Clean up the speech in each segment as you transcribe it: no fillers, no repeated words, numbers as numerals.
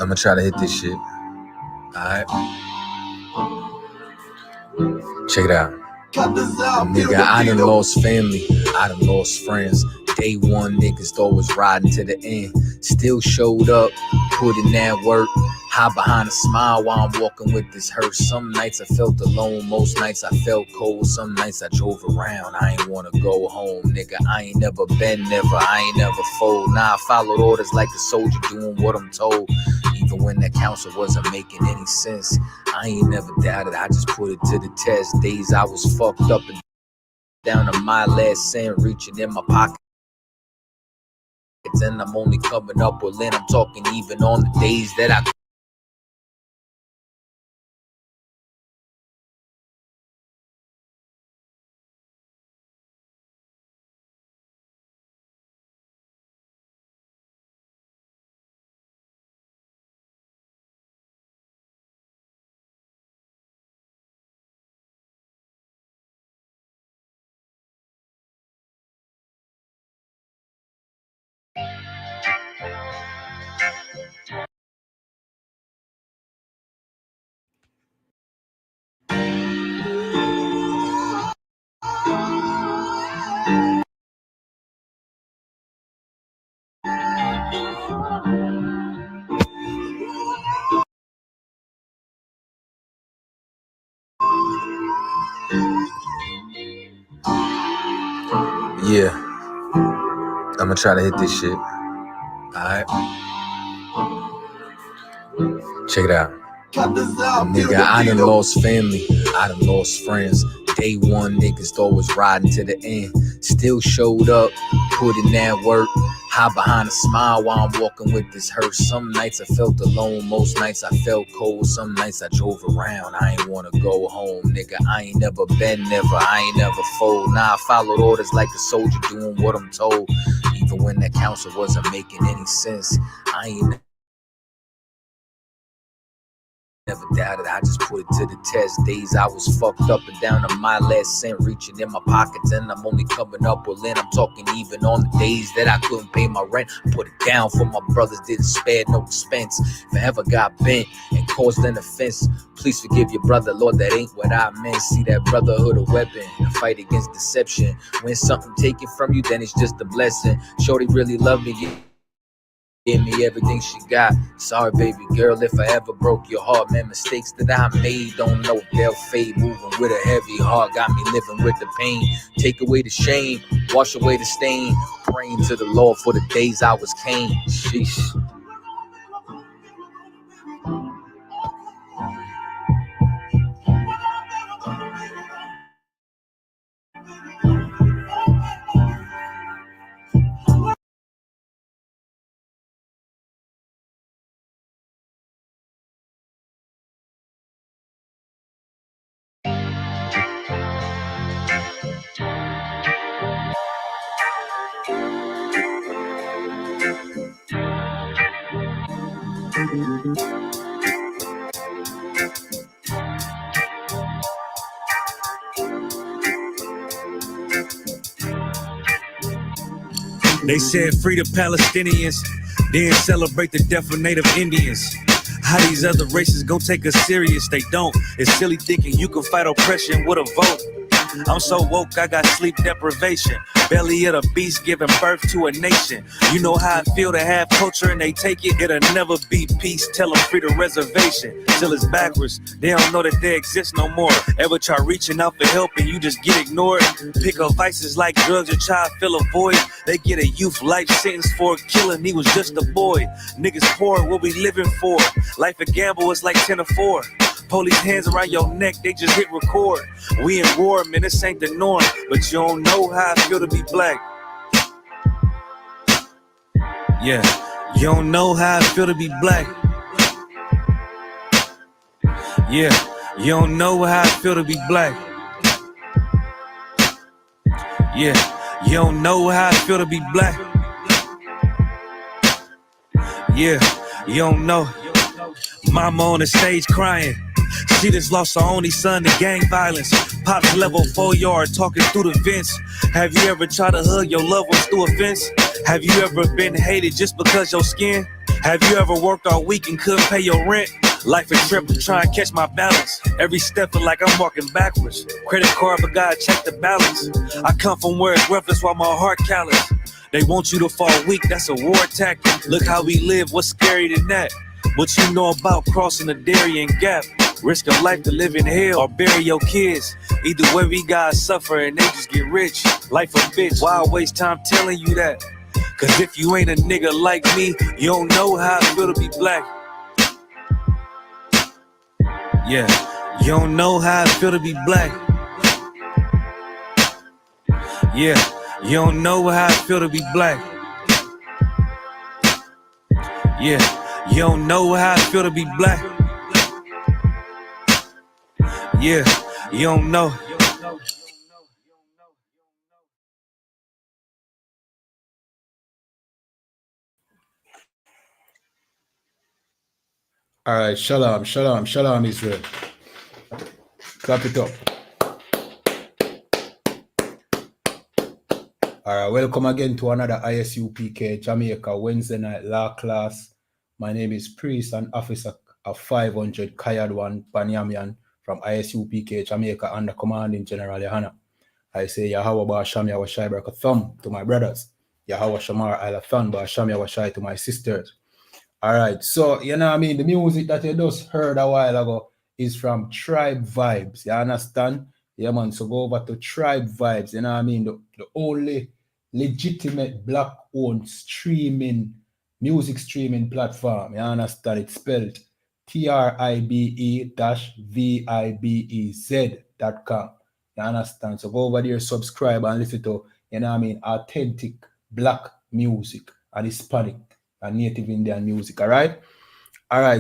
I'ma try to hit this shit. Alright. Check it out. Nigga, I done lost family, I done lost friends. Day one, niggas thought was riding to the end. Still showed up, put in that work. Hide behind a smile while I'm walking with this hearse. Some nights I felt alone, most nights I felt cold. Some nights I drove around, I ain't wanna go home. Nigga, I ain't never been, I ain't never fold. Nah, I followed orders like a soldier doing what I'm told. Even when that counsel wasn't making any sense, I ain't never doubted, I just put it to the test. Days I was fucked up and down to my last cent, reaching in my pocket. And I'm only coming up with Lynn. I'm talking even on the days that I I'ma try to hit this shit. Alright. Check it out. Nigga, I done lost family, I done lost friends. Day one, niggas thought was riding to the end. Still showed up, put in that work. Hide behind a smile while I'm walking with this hearse. Some nights I felt alone, most nights I felt cold. Some nights I drove around, I ain't wanna go home. Nigga, I ain't never been, I ain't never fold. Nah, I followed orders like a soldier doing what I'm told. Even when that counsel wasn't making any sense, I ain't never doubted, I just put it to the test. Days I was fucked up and down to my last cent, reaching in my pockets, and I'm only coming up with Lynn. I'm talking even on the days that I couldn't pay my rent. Put it down for my brothers, didn't spare no expense. If I ever got bent and caused an offense, please forgive your brother, Lord, that ain't what I meant. See that brotherhood a weapon, a fight against deception. When something taken from you, then it's just a blessing. Shorty really loved me, gave me everything she got. Sorry, baby girl, if I ever broke your heart. Man, mistakes that I made, don't know if they'll fade. Moving with a heavy heart, got me living with the pain. Take away the shame, wash away the stain. Praying to the Lord for the days I was Cain. Sheesh. They said free the Palestinians, then celebrate the death of native Indians. How these other races gon' take us serious? They don't. It's silly thinking you can fight oppression with a vote. I'm so woke, I got sleep deprivation. Belly of the beast giving birth to a nation. You know how I feel to have culture and they take it. It'll never be peace, tell them free the reservation. Till it's backwards, they don't know that they exist no more. Ever try reaching out for help and you just get ignored? Pick up vices like drugs, your child fill a void. They get a youth life sentence for a killing, he was just a boy. Niggas poor, what we living for? Life a gamble, it's like 10 or 4. Police hands around your neck, they just hit record. We in war, man, this ain't the norm. But you don't know how I feel to be black. Yeah, you don't know how I feel to be black. Yeah, you don't know how I feel to be black. Yeah, you don't know how I feel to be black. Yeah, you don't know. Mama on the stage crying. She just lost her only son to gang violence. Pops level 4 yard talking through the vents. Have you ever tried to hug your loved ones through a fence? Have you ever been hated just because your skin? Have you ever worked all week and couldn't pay your rent? Life a trip to try and catch my balance. Every step feel like I'm walking backwards. Credit card, but God check the balance. I come from where it's rough, that's why my heart callous. They want you to fall weak, that's a war tactic. Look how we live, what's scary than that? What you know about crossing the Darien Gap? Risk of life to live in hell or bury your kids. Either way, we gotta suffer and they just get rich. Life a bitch, why I waste time telling you that? Cause if you ain't a nigga like me, you don't know how it feel to be black. Yeah, you don't know how it feel to be black. Yeah, you don't know how it feel to be black. Yeah, you don't know how it feel to be black. Yeah, you don't know. All right, shalom, shalom, shalom, Israel. Clap it up. All right, welcome again to another I.S.U.P.K Jamaica Wednesday night law class. My name is Priest and Officer of 500 Kayadwan Banyamian from I.S.U.P.K Jamaica under commanding General YAHANNA. I say Yahweh Ba'asham Yahweh Barakatham to my brothers. Yahweh Shamar Alathan Ba'asham Yahweh to my sisters. All right, so you know what I mean, the music that you just heard a while ago is from Tribe Vibes. You understand? Yeah, man. So go over to Tribe Vibes. You know what I mean? The only legitimate black-owned music streaming platform. You understand? It's spelled TRIBE-VIBEZ.com. You understand? So go over there, subscribe, and listen to, you know what I mean, authentic black music and Hispanic and Native Indian music. All right.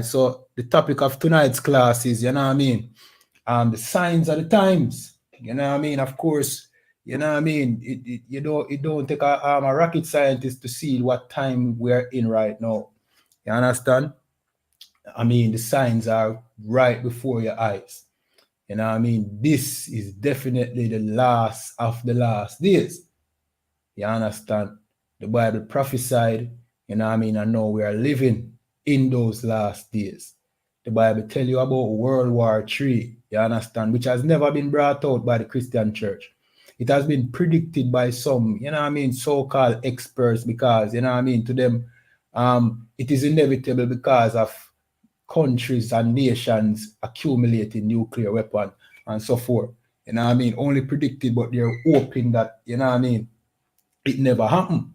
So the topic of tonight's class is, you know what I mean, the signs of the times. You know what I mean? Of course, you know what I mean. It don't take a rocket scientist to see what time we're in right now. You understand? I mean, the signs are right before your eyes. You know what I mean? This is definitely the last of the last days. You understand? The Bible prophesied, you know what I mean, and now we are living in those last days. The Bible tell you about World War III, you understand, which has never been brought out by the Christian church. It has been predicted by some, you know what I mean, so-called experts because, you know what I mean, to them, it is inevitable because of countries and nations accumulating nuclear weapons and so forth. You know what I mean? Only predicted, but they're hoping that, you know what I mean, it never happened.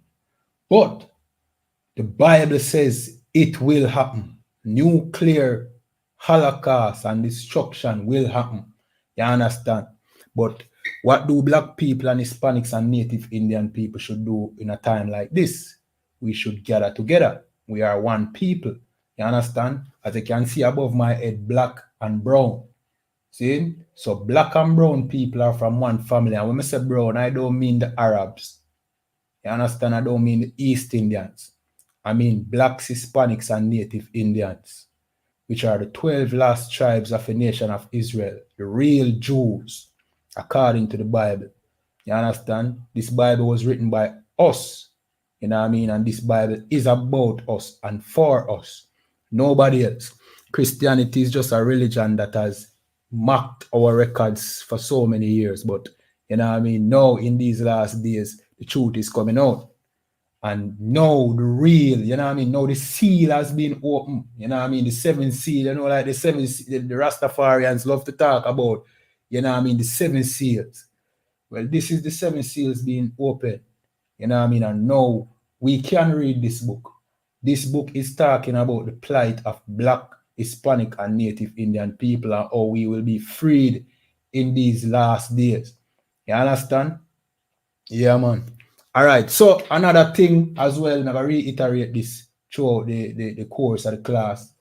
But the Bible says it will happen. Nuclear holocaust and destruction will happen. You understand? But what do black people and Hispanics and Native Indian people should do in a time like this? We should gather together. We are one people. You understand? As you can see above my head, black and brown. See? So black and brown people are from one family. And when I say brown, I don't mean the Arabs. You understand? I don't mean the East Indians. I mean blacks, Hispanics, and Native Indians, which are the 12 last tribes of the nation of Israel, the real Jews, according to the Bible. You understand? This Bible was written by us. You know what I mean? And this Bible is about us and for us. Nobody else. Christianity is just a religion that has mocked our records for so many years. But, you know what I mean? Now, in these last days, the truth is coming out. And now the real, you know what I mean? Now the seal has been opened. You know what I mean? The seven seal, you know, like the seven, the Rastafarians love to talk about, you know what I mean? The seven seals. Well, this is the seven seals being opened. You know what I mean? And now we can read this book. This book is talking about the plight of black, Hispanic, and Native Indian people and how we will be freed in these last days. You understand? Yeah, man. All right. So another thing as well, I'm gonna reiterate this throughout the course of the class.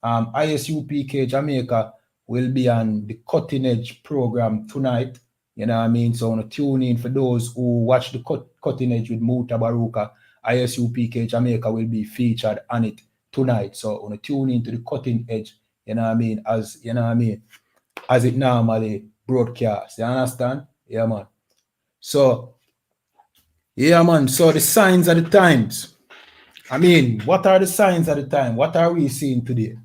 I.S.U.P.K Jamaica will be on the cutting edge program tonight. You know what I mean? So I want to tune in for those who watch the cutting edge with Muta Baruka. I.S.U.P.K Jamaica will be featured on it tonight. So I want to tune into the cutting edge, you know what I mean, as you know what I mean, as it normally broadcasts. You understand? Yeah, man. So Yeah, man. So the signs of the times. I mean, what are the signs of the time? What are we seeing today?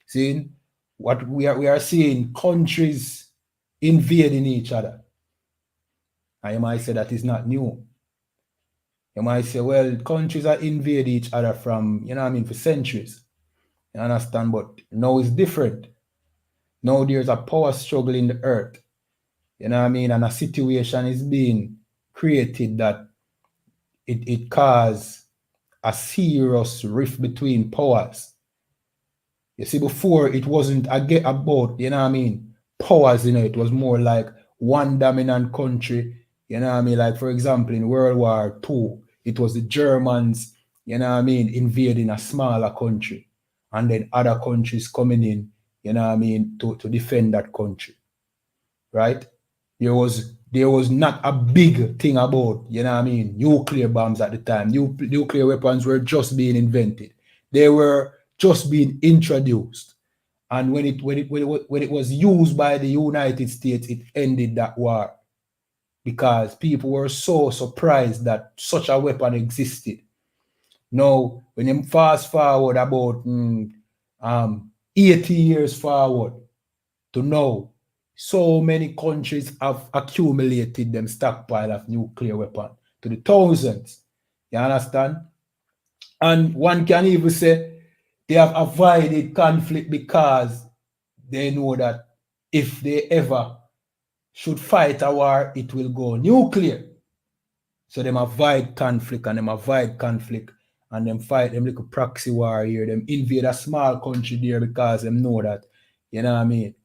Seeing what we are seeing countries invading each other. And you might say that is not new. You might say, well, countries are invade each other from, you know what I mean, for centuries. You understand? But now it's different. Now there's a power struggle in the earth. You know what I mean? And a situation is being created that it causes a serious rift between powers. You see, before it wasn't about, you know what I mean, powers, it was more like one dominant country, you know what I mean? Like, for example, in World War II, it was the Germans, you know what I mean, invading a smaller country, and then other countries coming in, you know what I mean, to defend that country, right? There was not a big thing about, you know what I mean, nuclear bombs at the time. Nuclear weapons were just being invented. They were just being introduced. And when it was used by the United States, it ended that war because people were so surprised that such a weapon existed. Now, when you fast forward about 80 years forward to now, so many countries have accumulated them stockpile of nuclear weapon to the thousands. You understand? And one can even say they have avoided conflict because they know that if they ever should fight a war, it will go nuclear. So them avoid conflict and them avoid conflict and them fight them little proxy war here. Them invade a small country there because them know that, you know what I mean,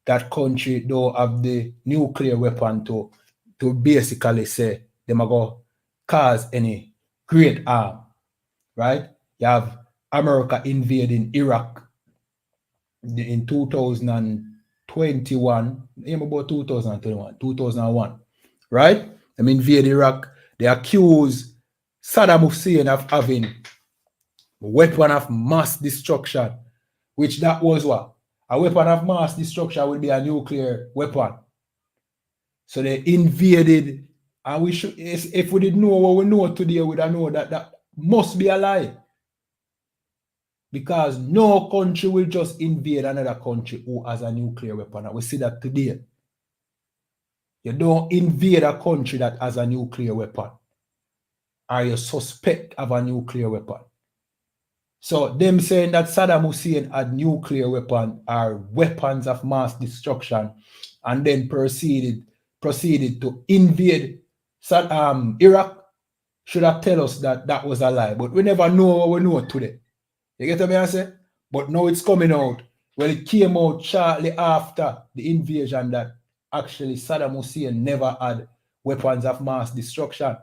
that country don't have the nuclear weapon to basically say them are going to cause any great harm, right? You have America invading Iraq in 2021, about 2021, 2001, right? Them invade Iraq. They accuse Saddam Hussein of having weapon of mass destruction, which that was what? A weapon of mass destruction would be a nuclear weapon. So they invaded, and we should, if we didn't know what we know today, we'd know that that must be a lie. Because no country will just invade another country who has a nuclear weapon. And we see that today. You don't invade a country that has a nuclear weapon, or you suspect of a nuclear weapon. So them saying that Saddam Hussein had nuclear weapon or weapons of mass destruction, and then proceeded to invade Iraq, should have tell us that that was a lie. But we never know what we know today. You get what I say? But now it's coming out. Well, it came out shortly after the invasion that actually Saddam Hussein never had weapons of mass destruction.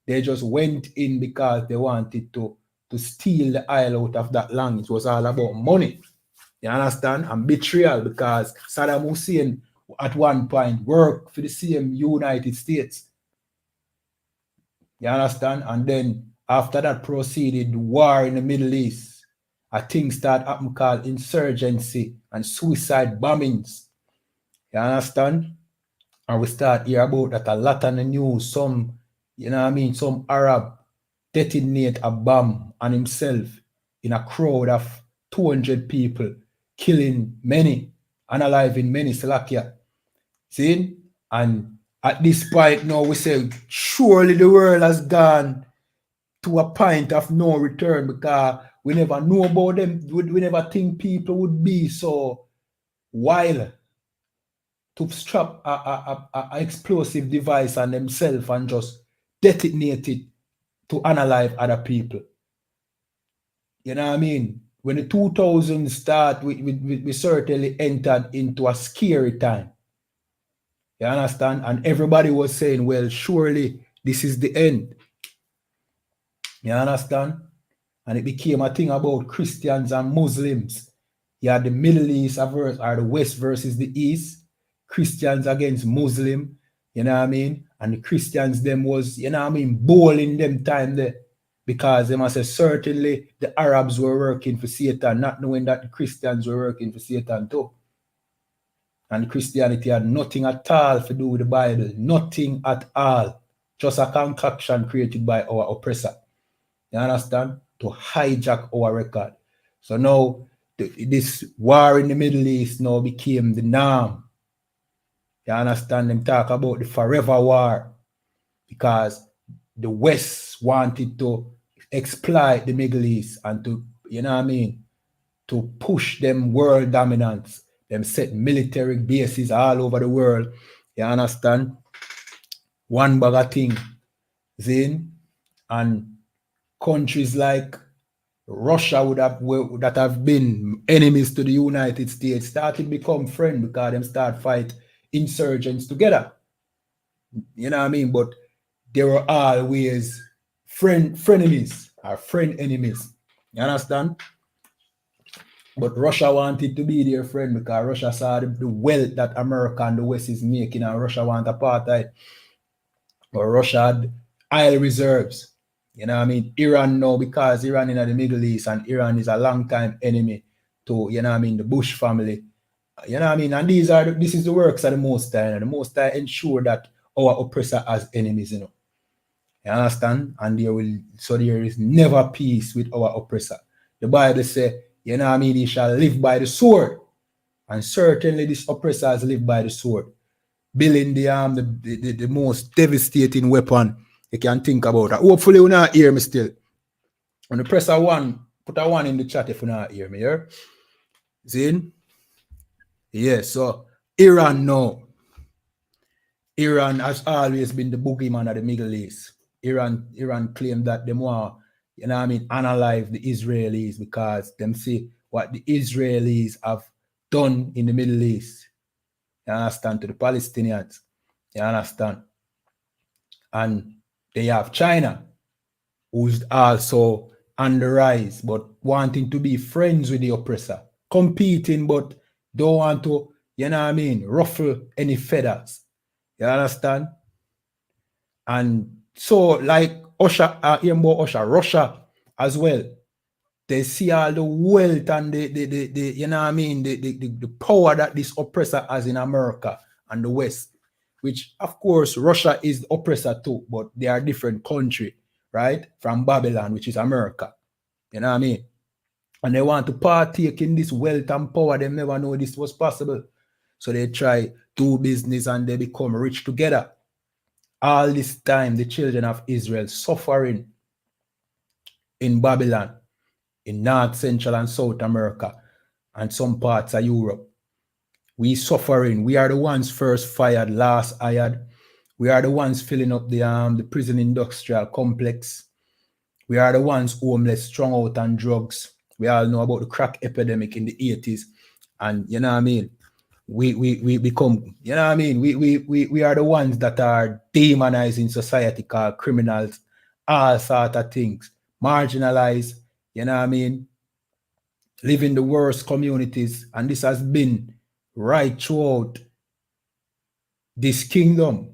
They just went in because they wanted to steal the oil out of that land. It was all about money. You understand? And betrayal, because Saddam Hussein at one point worked for the same United States. You understand? And then after that proceeded war in the Middle East. A thing started happening called insurgency and suicide bombings. You understand? And we start hear about that a lot on the news. Some, you know what I mean, some Arab detonate a bomb on himself in a crowd of 200 people, killing many, unaliving many, Slovakia. See? And at this point now we say, surely the world has gone to a point of no return, because we never know about them. We never think people would be so wild to strap a explosive device on themselves and just detonate it to unalive other people. You know what I mean? When the 2000s start, we certainly entered into a scary time. You understand? And everybody was saying, well, surely this is the end. You understand? And it became a thing about Christians and Muslims. You had the Middle East or the West versus the East. Christians against Muslim, you know what I mean? And the Christians, them was, you know what I mean, bowling them time there. Because they must say certainly the Arabs were working for Satan, not knowing that the Christians were working for Satan too. And Christianity had nothing at all to do with the Bible. Nothing at all. just a concoction created by our oppressor. You understand? To hijack our record. So now this war in the Middle East now became the norm. You understand? Them talk about the forever war because the West wanted to exploit the Middle East and to, you know what I mean, to push them world dominance. Them set military bases all over the world. You understand? One bag of thing. Zin, and countries like Russia that have been enemies to the United States started become friends because them start fight insurgents together. You know what I mean? But they were always frenemies or friend enemies. You understand? But Russia wanted to be their friend because Russia saw the wealth that America and the West is making, and Russia want apartheid. But Russia had oil reserves. You know what I mean? Iran now, because Iran in the Middle East and Iran is a long time enemy to, you know what I mean, the Bush family. You know what I mean? And this is the works of the Most High. And the Most High ensure that our oppressor has enemies, you know. You understand? And there is never peace with our oppressor. The Bible says, you know what I mean, he shall live by the sword. And certainly this oppressor has lived by the sword. Building the most devastating weapon you can think about. Hopefully you not hear me still. When you press a one, put a one in the chat if you not hear me, yeah? Zin? Yeah, so Iran now. Iran has always been the boogeyman of the Middle East. Iran claimed that they want, you know what I mean, analyze the Israelis because them see what the Israelis have done in the Middle East. You understand? To the Palestinians. You understand? And they have China, who's also on the rise, but wanting to be friends with the oppressor. Competing, but don't want to, you know what I mean, ruffle any feathers. You understand? And so, like Russia as well, they see all the wealth and the you know what I mean, the power that this oppressor has in America and the West, which of course Russia is the oppressor too, but they are different country, right? From Babylon, which is America. You know what I mean? And they want to partake in this wealth and power. They never know this was possible. So they try do business and they become rich together. All this time, the children of Israel suffering in Babylon, in North, Central, and South America, and some parts of Europe. We suffering. We are the ones first fired, last hired. We are the ones filling up the prison industrial complex. We are the ones homeless, strung out on drugs. We all know about the crack epidemic in the 80s. And you know what I mean? We become, you know what I mean? We are the ones that are demonizing society, called criminals, all sort of things. Marginalized, you know what I mean? Live in the worst communities. And this has been right throughout this kingdom.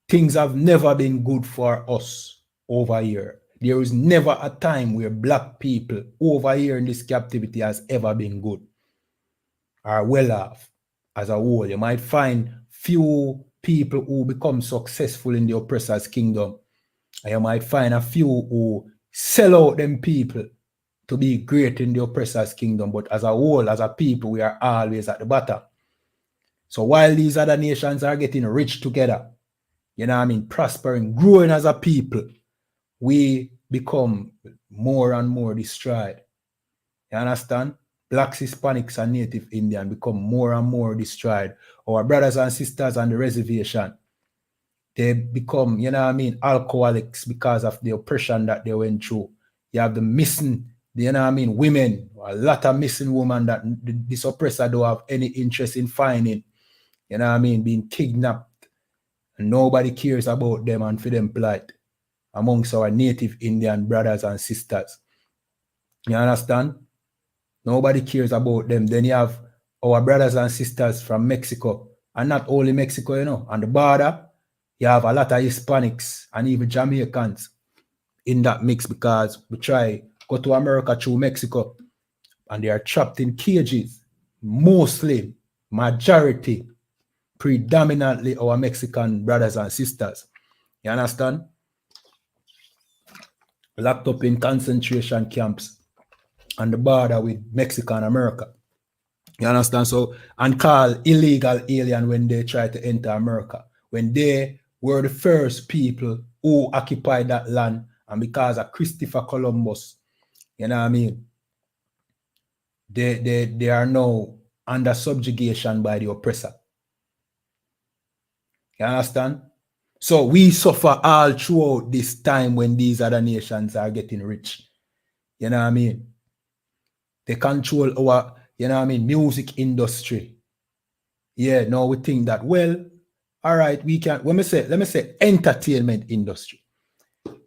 Things have never been good for us over here. There is never a time where black people over here in this captivity has ever been good or well off as a whole. You might find few people who become successful in the oppressor's kingdom. And you might find a few who sell out them people to be great in the oppressor's kingdom. But as a whole, as a people, we are always at the bottom. So while these other nations are getting rich together, you know what I mean, prospering, growing as a people, we become more and more destroyed. You understand? Blacks, Hispanics, and Native Indian become more and more destroyed. Our brothers and sisters on the reservation, they become, you know what I mean, alcoholics because of the oppression that they went through. You have the missing, you know what I mean, women, a lot of missing women that this oppressor don't have any interest in finding, you know what I mean, being kidnapped. And nobody cares about them and for them plight amongst our Native Indian brothers and sisters. You understand? Nobody cares about them. Then you have our brothers and sisters from Mexico. And not only Mexico, you know, on the border, you have a lot of Hispanics and even Jamaicans in that mix because we try go to America through Mexico and they are trapped in cages. Mostly, majority, predominantly our Mexican brothers and sisters. You understand? Locked up in concentration camps on the border with Mexico and America. You understand? So, and called illegal alien when they try to enter America. When they were the first people who occupied that land, and because of Christopher Columbus, you know what I mean? They are now under subjugation by the oppressor. You understand? So we suffer all throughout this time when these other nations are getting rich. You know what I mean? They control our, you know what I mean, music industry. Yeah, now we think that, well, all right, we can, let me say entertainment industry.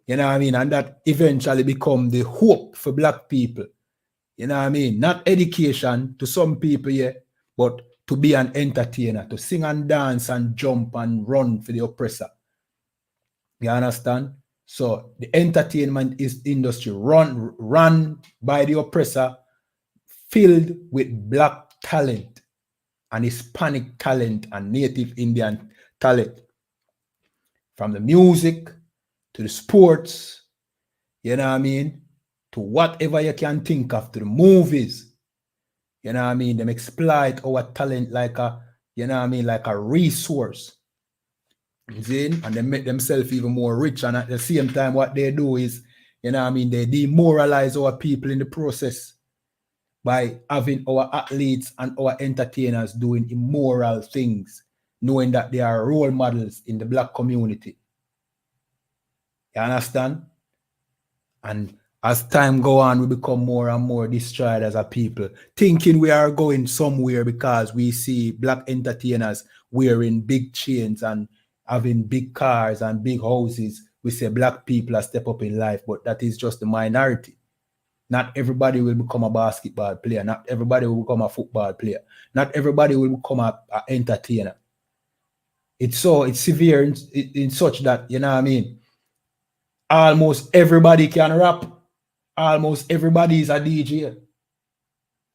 You know what I mean? And that eventually become the hope for black people. You know what I mean? Not education to some people, yeah, but to be an entertainer, to sing and dance and jump and run for the oppressor. You understand? So the entertainment industry run by the oppressor, filled with black talent and Hispanic talent and Native Indian talent. From the music to the sports, you know what I mean? To whatever you can think of, to the movies. You know what I mean? Them exploit our talent like a, you know what I mean, like a resource. See? And they make themselves even more rich. And at the same time, what they do is, you know what I mean, they demoralize our people in the process by having our athletes and our entertainers doing immoral things, knowing that they are role models in the black community. You understand? And as time go on, we become more and more destroyed as a people, thinking we are going somewhere because we see black entertainers wearing big chains and having big cars and big houses. We say black people are step up in life, but that is just the minority. Not everybody will become a basketball player. Not everybody will become a football player. Not everybody will become an entertainer. It's severe in such that, you know what I mean, almost everybody can rap. Almost everybody is a DJ.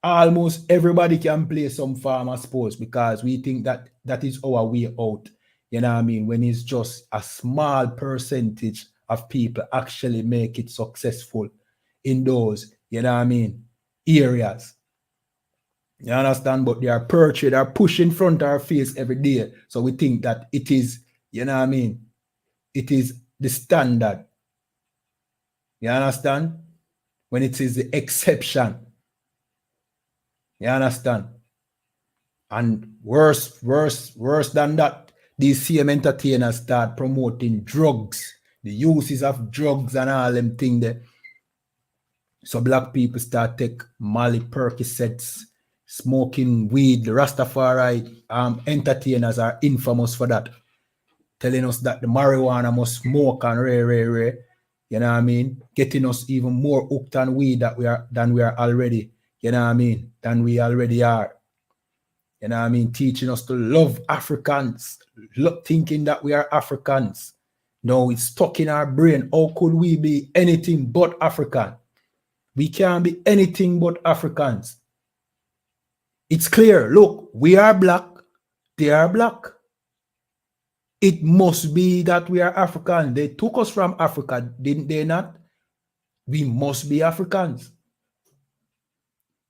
Almost everybody can play some form of sports because we think that that is our way out. You know what I mean? When it's just a small percentage of people actually make it successful in those, you know what I mean, areas. You understand? But they are perched, they are pushed in front of our face every day. So we think that it is, you know what I mean, it is the standard. You understand? When it is the exception. You understand? And worse than that, these same entertainers start promoting drugs, the uses of drugs and all them things there. So black people start take Molly Percocets, smoking weed. The Rastafari entertainers are infamous for that, telling us that the marijuana must smoke and rare. You know what I mean? Getting us even more hooked on weed than we are already. You know what I mean? Than we already are. You know what I mean? Teaching us to love Africans, thinking that we are Africans. No, it's stuck in our brain. How could we be anything but African? We can't be anything but Africans. It's clear. Look, we are black. They are black. It must be that we are African. They took us from Africa, didn't they not? We must be Africans.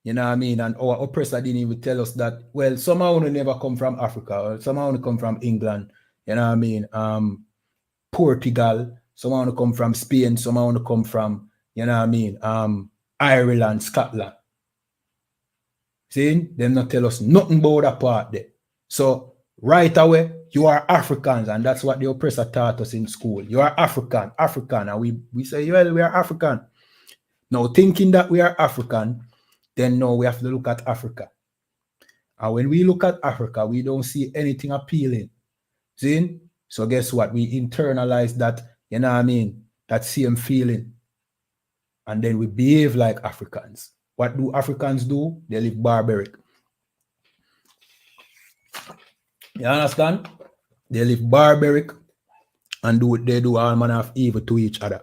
You know what I mean? And our oppressor didn't even tell us that, well, somehow we never come from Africa, or somehow we come from England, you know what I mean? Portugal, somehow we come from Spain, somehow we come from, you know what I mean? Ireland, Scotland. See? Them not tell us nothing about that part there. So right away, you are Africans, and that's what the oppressor taught us in school. You are African, and we say, well, we are African. Now, thinking that we are African, then no, we have to look at Africa. And when we look at Africa, we don't see anything appealing. See? So guess what? We internalize that, you know what I mean? That same feeling. And then we behave like Africans. What do Africans do? They live barbaric. You understand? They live barbaric and they do all manner of evil to each other.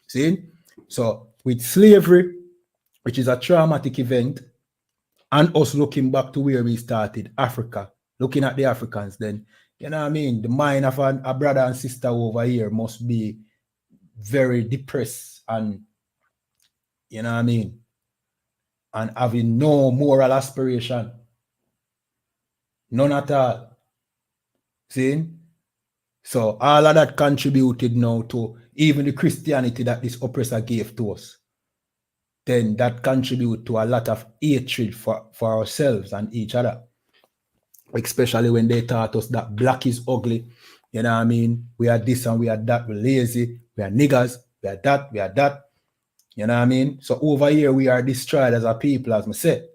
See? So with slavery, which is a traumatic event, and us looking back to where we started, Africa, looking at the Africans, then, you know what I mean, the mind of a brother and sister over here must be very depressed and, you know what I mean, and having no moral aspiration. None at all. See? So all of that contributed now to even the Christianity that this oppressor gave to us. Then that contribute to a lot of hatred for ourselves and each other. Especially when they taught us that black is ugly. You know what I mean? We are this and we are that. We're lazy. We are niggers. We are that. We are that. You know what I mean? So over here, we are destroyed as a people, as I said.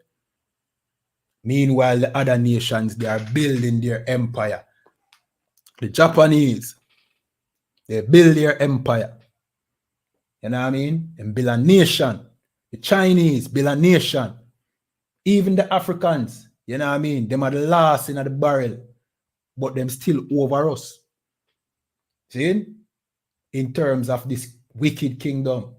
Meanwhile, the other nations, they are building their empire. The Japanese, they build their empire. You know what I mean? And build a nation. The Chinese build a nation. Even the Africans, you know what I mean? Them are the last in the barrel, but them still over us. See? In terms of this wicked kingdom.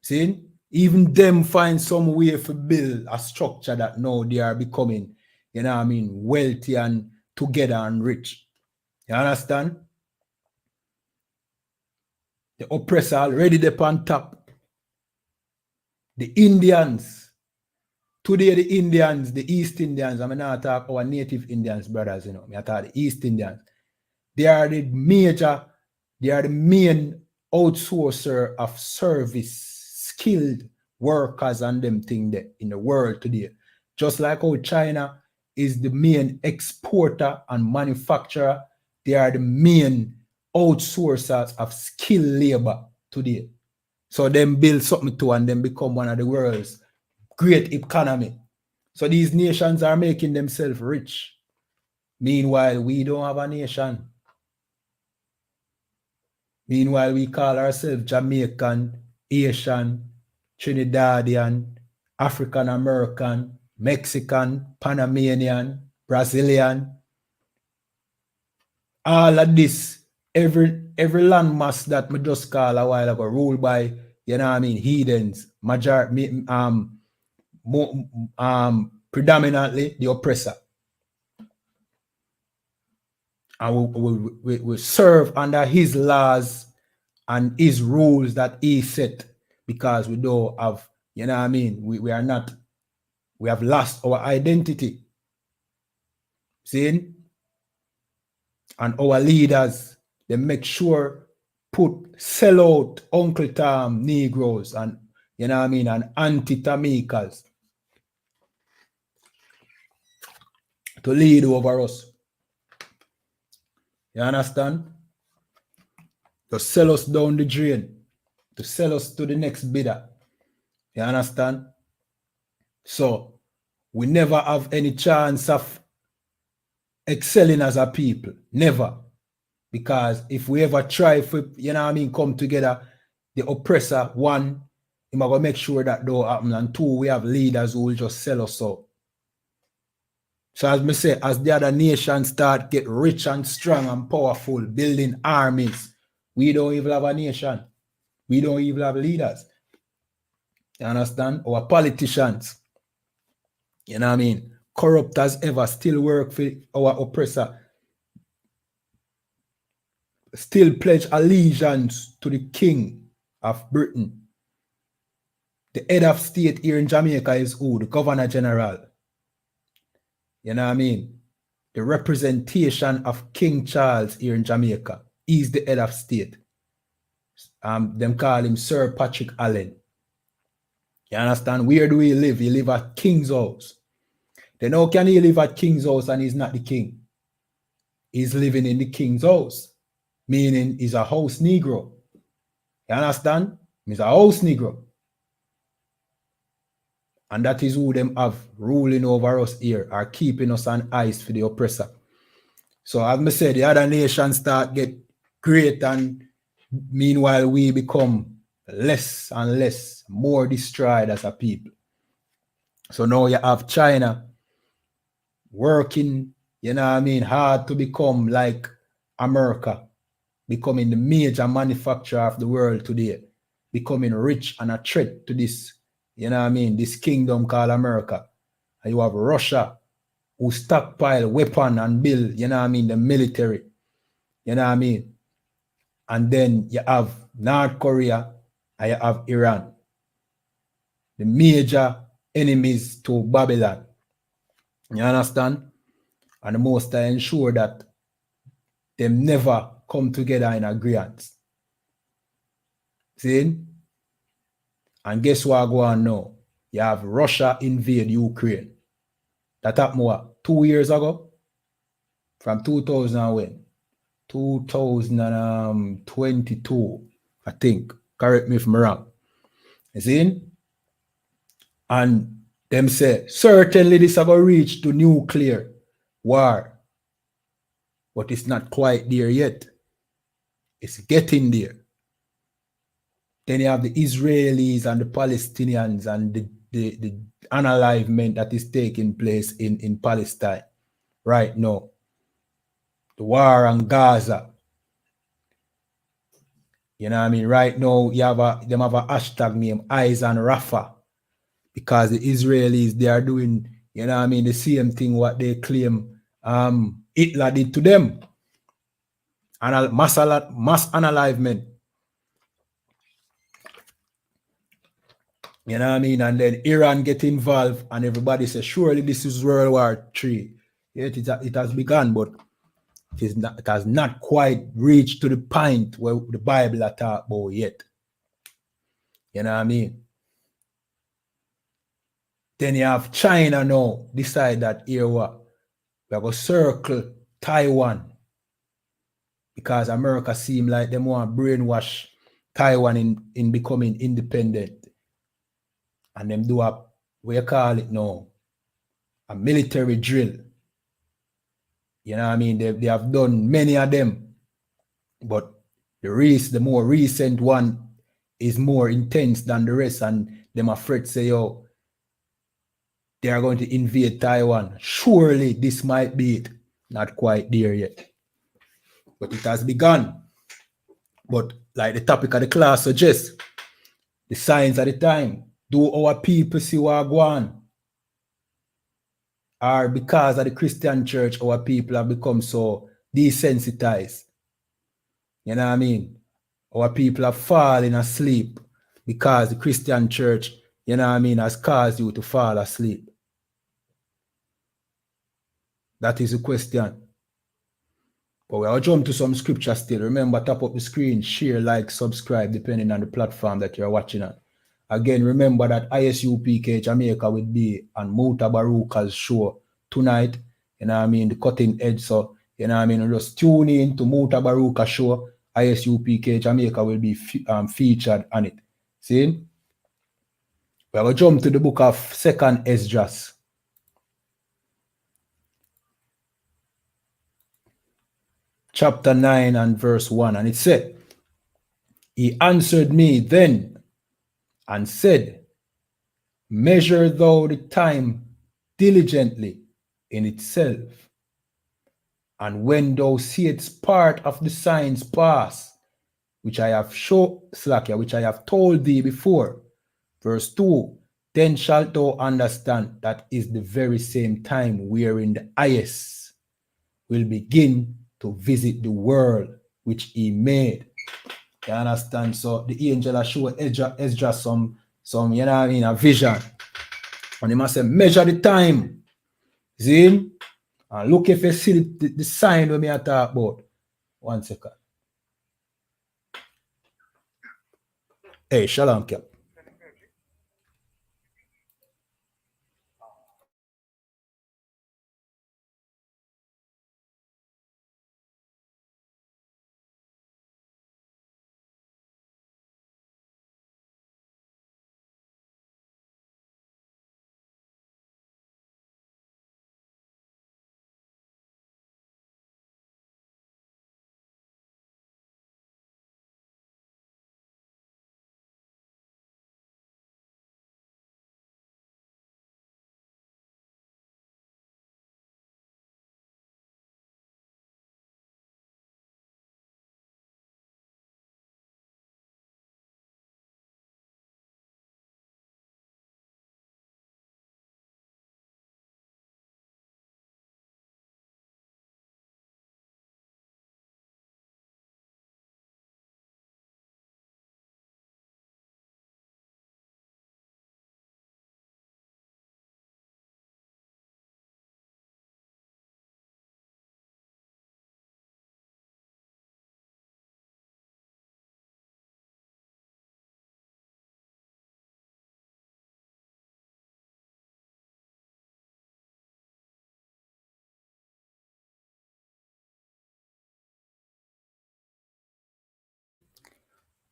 See? Even them find some way to build a structure that now they are becoming, you know what I mean, wealthy and together and rich. You understand? The oppressor already there on top. The Indians. Today the Indians, the East Indians, I mean not talk our native Indians brothers, you know. I talk the East Indians. They are the main outsourcer of service, skilled workers and them thing there in the world today. Just like how China is the main exporter and manufacturer, they are the main outsourcers of skilled labor today. So them build something too and then become one of the world's great economy. So these nations are making themselves rich. Meanwhile, we don't have a nation. Meanwhile, we call ourselves Jamaican, Asian, Trinidadian, African American, Mexican, Panamanian, Brazilian. All of this, every landmass that we just call a while ago, ruled by, you know what I mean, heathens, predominantly the oppressor. And we serve under his laws and his rules that he set, because we don't have, you know what I mean, we have lost our identity. See? And our leaders, they make sure sell out Uncle Tom Negroes and, you know what I mean, and anti-Tamikas to lead over us. You understand? To sell us down the drain, to sell us to the next bidder. You understand? So we never have any chance of excelling as a people. Never. Because if we ever try, you know what I mean, come together, the oppressor, one, he might make sure that don't happen. And two, we have leaders who will just sell us out. So as me say, as the other nations start get rich and strong and powerful, building armies, we don't even have a nation. We don't even have leaders. You understand? Our politicians, you know what I mean, corrupt as ever, still work for our oppressor. Still pledge allegiance to the king of Britain. The head of state here in Jamaica is who? The Governor General. You know what I mean? The representation of King Charles here in Jamaica. He's the head of state. Them call him Sir Patrick Allen. You understand? Where do he live? He live at King's house. Then how can he live at King's house and he's not the king? He's living in the king's house. Meaning he's a house Negro. You understand? He's a house Negro. And that is who them have ruling over us here, are keeping us on ice for the oppressor. So as I said, the other nations start get great, and meanwhile we become less and less, more destroyed as a people. So now you have China working, you know what I mean, hard to become like America, becoming the major manufacturer of the world today, becoming rich and a threat to this, you know what I mean, this kingdom called America. And you have Russia, who stockpile weapon and build, you know what I mean, the military. You know what I mean? And then you have North Korea and you have Iran. The major enemies to Babylon. You understand? And the most I ensure that them never come together in agreement. See? And guess what I go on now? You have Russia invade Ukraine. That happened what? 2 years ago? From 2000 when? 2022, I think. Correct me if I'm wrong. You see? And them say, certainly this is going to reach to nuclear war. But it's not quite there yet. It's getting there. Then you have the Israelis and the Palestinians and the unalivement that is taking place in Palestine right now. The war on Gaza. You know what I mean? Right now, you have them have a hashtag named Eyes on Rafah. Because the Israelis, they are doing, you know what I mean, the same thing what they claim Hitler did to them. Mass unalivement. You know what I mean? And then Iran get involved and everybody says, surely this is World War III. Yet it has begun, but it has not quite reached to the point where the Bible are talk about yet. You know what I mean? Then you have China now decide that here what? We are going to circle Taiwan because America seem like them want to brainwash Taiwan in becoming independent. And them do a, what you call it now, a military drill. You know what I mean? They have done many of them. But the more recent one is more intense than the rest. And them afraid say, yo, they are going to invade Taiwan. Surely this might be it. Not quite there yet. But it has begun. But like the topic of the class suggests, the signs of the time, do our people see what go on? Or because of the Christian church, our people have become so desensitized. You know what I mean? Our people are falling asleep because the Christian church, you know what I mean, has caused you to fall asleep. That is the question. But we'll jump to some scripture still. Remember, tap up the screen, share, like, subscribe, depending on the platform that you're watching on. Again, remember that I.S.U.P.K Jamaica will be on Muta Baruka's show tonight. You know what I mean? The cutting edge. So, you know what I mean? Just tune in to Muta Baruka show. I.S.U.P.K Jamaica will be featured on it. See? We will jump to the book of 2nd Esdras. Chapter 9 and verse 1. And it said, he answered me then and said, measure thou the time diligently in itself. And when thou seest part of the signs pass, which I have which I have told thee before, verse 2, then shalt thou understand that is the very same time wherein the highest will begin to visit the world which he made. You understand? So the angel has shown Ezra some, you know what I mean, a vision. And he must say, measure the time. See? And look if you see the sign when me I talk about. 1 second. Hey, shalom, Cap.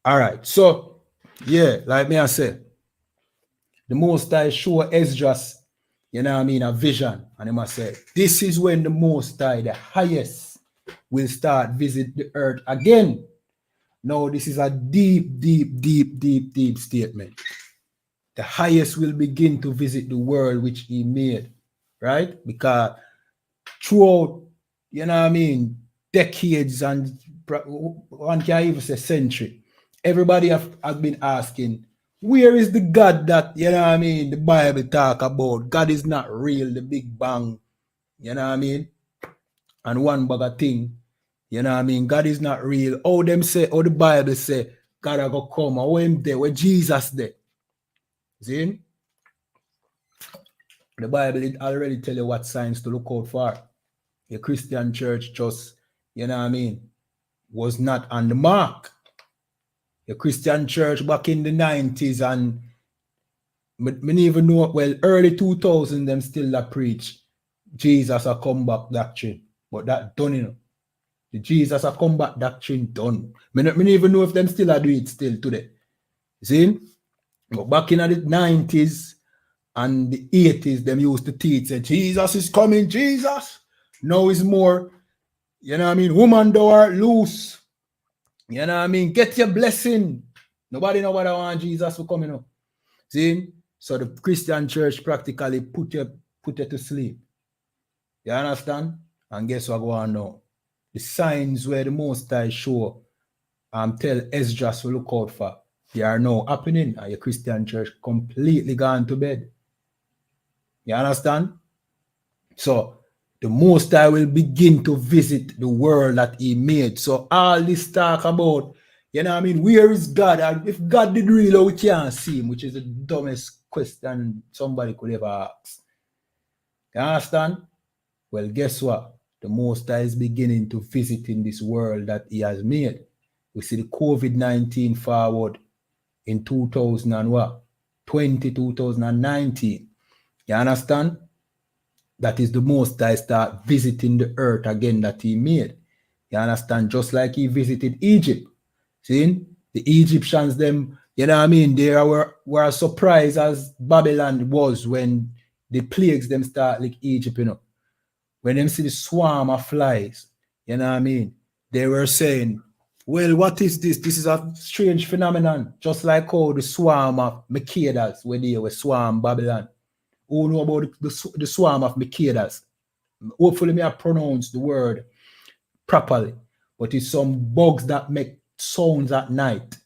All right. So, yeah, like me I said, the Most High show Esdras, you know what I mean, a vision. And he must say, this is when the Most High, the highest, will start visit the earth again. Now, this is a deep, deep, deep, deep, deep statement. The highest will begin to visit the world which he made, right? Because throughout, you know what I mean, decades and one can even say century, everybody have been asking, where is the God that, you know what I mean, the Bible talk about? God is not real, the Big Bang, you know what I mean? And one bag of thing, you know what I mean? God is not real. How them say, how the Bible say, God are gonna come, how him there, where Jesus there. See? The Bible it already tell you what signs to look out for. The Christian church just, you know what I mean, was not on the mark. The Christian church back in the 90s and me even know, well, early 2000s, them still that preach Jesus a come back doctrine. But that done, you know. The Jesus a come back doctrine done. Me even know if them still are doing it still today. See? But back in the 90s and the 80s, them used to teach that Jesus is coming, Jesus. Now it's more, you know what I mean, woman thou art loose. You know what I mean? Get your blessing. Nobody know what I want Jesus to come, you know. See? So the Christian church practically put you to sleep. You understand? And guess what go on now? The signs where the Most High show tell Esdras to look out for, they are now happening, and your Christian church completely gone to bed. You understand? So the Most High will begin to visit the world that he made. So all this talk about, you know what I mean, where is God? And if God did real, we can't see him, which is the dumbest question somebody could ever ask. You understand? Well, guess what? The Most High is beginning to visit in this world that he has made. We see the COVID-19 forward in 2019. You understand? That is the Most High start visiting the earth again that he made. You understand? Just like he visited Egypt. See? The Egyptians, them, you know what I mean? They were as surprised as Babylon was when the plagues them start like Egypt, you know. When them see the swarm of flies, you know what I mean? They were saying, well, what is this? This is a strange phenomenon. Just like how the swarm of cicadas, when they were swarm Babylon. Who know about the swarm of cicadas? Hopefully, me I pronounce the word properly. But it's some bugs that make sounds at night.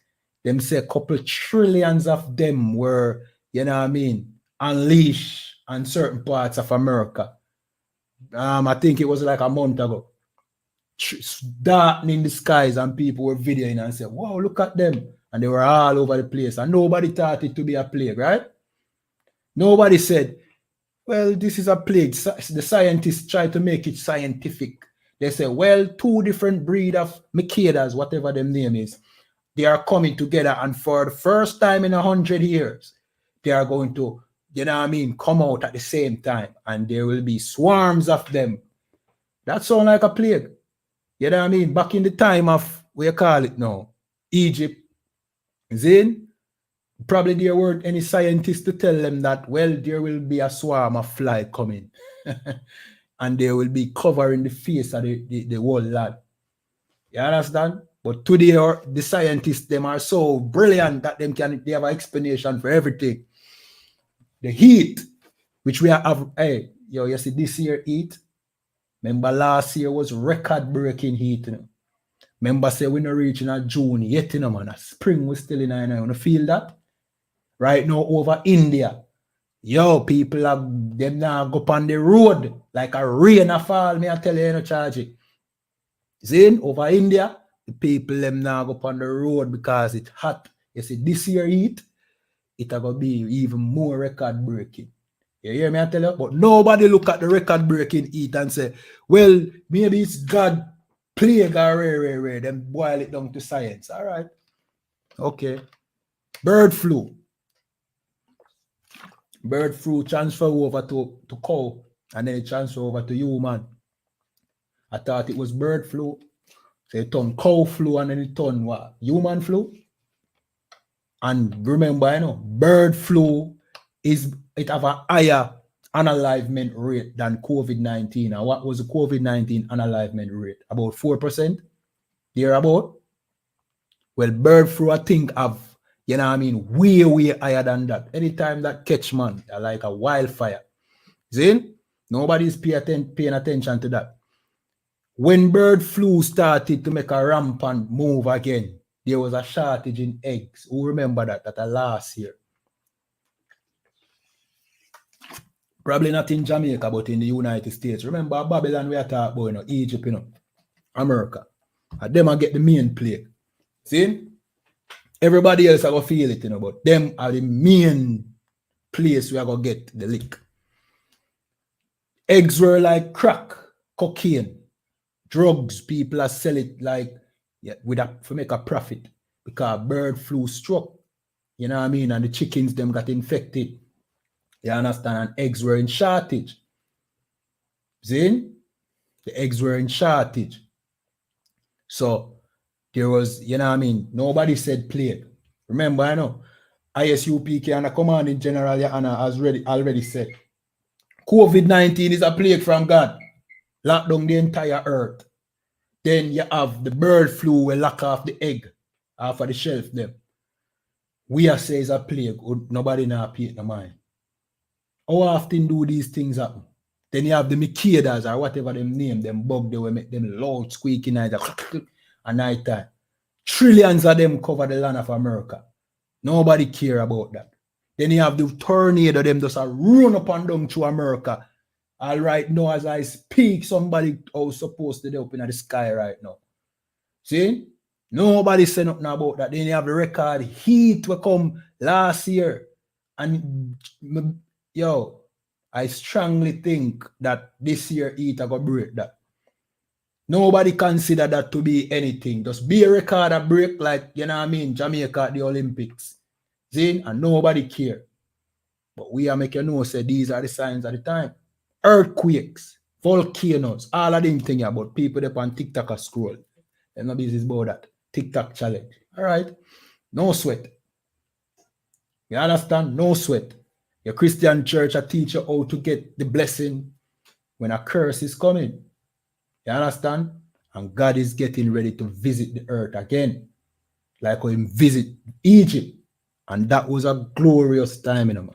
Them say a couple trillions of them were, you know what I mean, unleashed on certain parts of America. I think it was like a month ago. Darkening the skies, and people were videoing and said, wow, look at them. And they were all over the place. And nobody thought it to be a plague, right? Nobody said, well, this is a plague. The scientists try to make it scientific. They say, well, two different breed of cicadas, whatever their name is, they are coming together. And for the first time in 100 years, they are going to, you know what I mean, come out at the same time. And there will be swarms of them. That sounds like a plague. You know what I mean? Back in the time of, what you call it now, Egypt, Zin, probably there weren't any scientists to tell them that, well, there will be a swarm of fly coming. And they will be covering the face of the whole land. You understand? But today, the scientists, them are so brilliant that they have an explanation for everything. The heat, which we have, hey, yo, you see this year heat? Remember last year was record-breaking heat, you know? Remember say we're not reaching a June yet, you know, man. A spring was still in there, you know. Feel that? Right now over India, yo, people are them now go on the road like a rain a fall. Me I tell you, no charge it. See, over India, the people them now go on the road because it's hot. You see, this year heat, it's gonna be even more record breaking. You hear me I tell you? But nobody look at the record breaking heat and say, well, maybe it's God plague or rare, then boil it down to science. All right. Okay. Bird flu. Bird flu transfer over to cow and then it transfer over to human. I thought it was bird flu. So it turned cow flu and then it turned what? Human flu? And remember, bird flu it have a higher unalivement rate than COVID-19. And what was the COVID-19 unalivement rate? About 4%? Thereabout? Well, bird flu, I think, have, way, way higher than that. Anytime that catch, man, they're like a wildfire. See? Nobody's paying attention to that. When bird flu started to make a rampant move again, there was a shortage in eggs. Who remember that last year? Probably not in Jamaica, but in the United States. Remember Babylon we are talking about, Egypt, America. And them are get the main plague. See? Everybody else are going to feel it, but them are the main place we are going to get the lick. Eggs were like crack, cocaine, drugs. People are sell it like, to make a profit. Because bird flu struck. You know what I mean? And the chickens, them got infected. You understand? And eggs were in shortage. See? The eggs were in shortage. So, there was, nobody said plague. Remember, I.S.U.P.K and the commanding general, YAHANNA, has already said, COVID-19 is a plague from God. Lock down the entire earth. Then you have the bird flu will lock off the egg off of the shelf them. We are say it's a plague. Nobody now pay it no mind. How often do these things happen? Then you have the cicadas or whatever them name, them bug, they will make them loud squeaking at night time. Trillions of them cover the land of America. Nobody care about that. Then you have the tornado, them just run up and down through America. All right now, as I speak, somebody was supposed to be up in the sky right now. See? Nobody say nothing about that. Then you have the record heat will come last year. And I strongly think that this year heat are going to break that. Nobody consider that to be anything. Just be a record that break like, Jamaica at the Olympics. See? And nobody care. But we are making say these are the signs of the time. Earthquakes, volcanoes, all of them things about people that on TikTok are scroll. They're not business about that. TikTok challenge. All right. No sweat. You understand? No sweat. Your Christian church teach you how to get the blessing when a curse is coming. You understand? And God is getting ready to visit the earth again. Like when he visit Egypt. And that was a glorious time, man.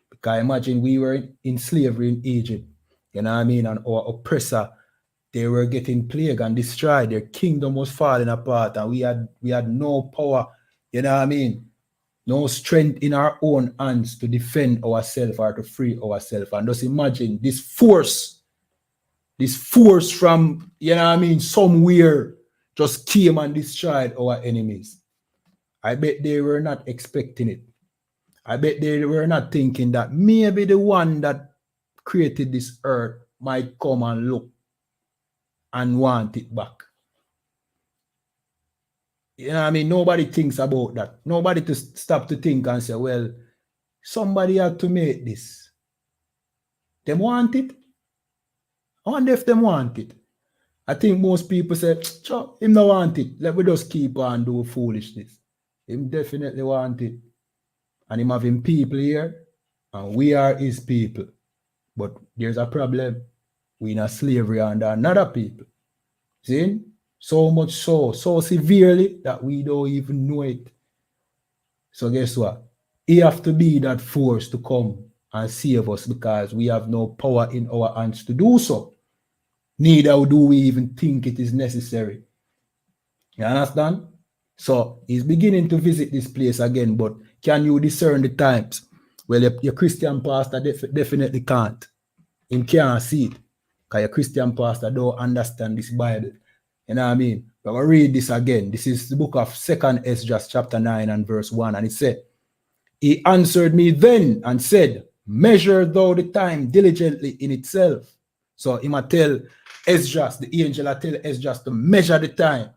Because imagine we were in slavery in Egypt. You know what I mean? And our oppressor, they were getting plagued and destroyed. Their kingdom was falling apart. And we had no power, you know what I mean? No strength in our own hands to defend ourselves or to free ourselves. And just imagine this force from, you know what I mean, somewhere just came and destroyed our enemies. I bet they were not expecting it. I bet they were not thinking that maybe the one that created this earth might come and look and want it back. You know what I mean? Nobody thinks about that. Nobody to stop to think and say, well, somebody had to make this. Them want it? I wonder if them want it. I think most people say, him no want it. Let me just keep on do foolishness. Him definitely want it. And him having people here, and we are his people. But there's a problem. We in a slavery under another people. See? So much so severely that we don't even know it. So guess what? He have to be that force to come and save us because we have no power in our hands to do so. Neither do we even think it is necessary. You understand? So he's beginning to visit this place again, but can you discern the times? Well, your Christian pastor definitely can't. He can't see it because your Christian pastor don't understand this Bible. You know what I mean? But we'll read this again. This is the book of 2nd Ezra chapter 9 and verse 1. And it said, he answered me then and said, measure thou the time diligently in itself. So he might tell Esdras, the angel, I tell Esdras to measure the time.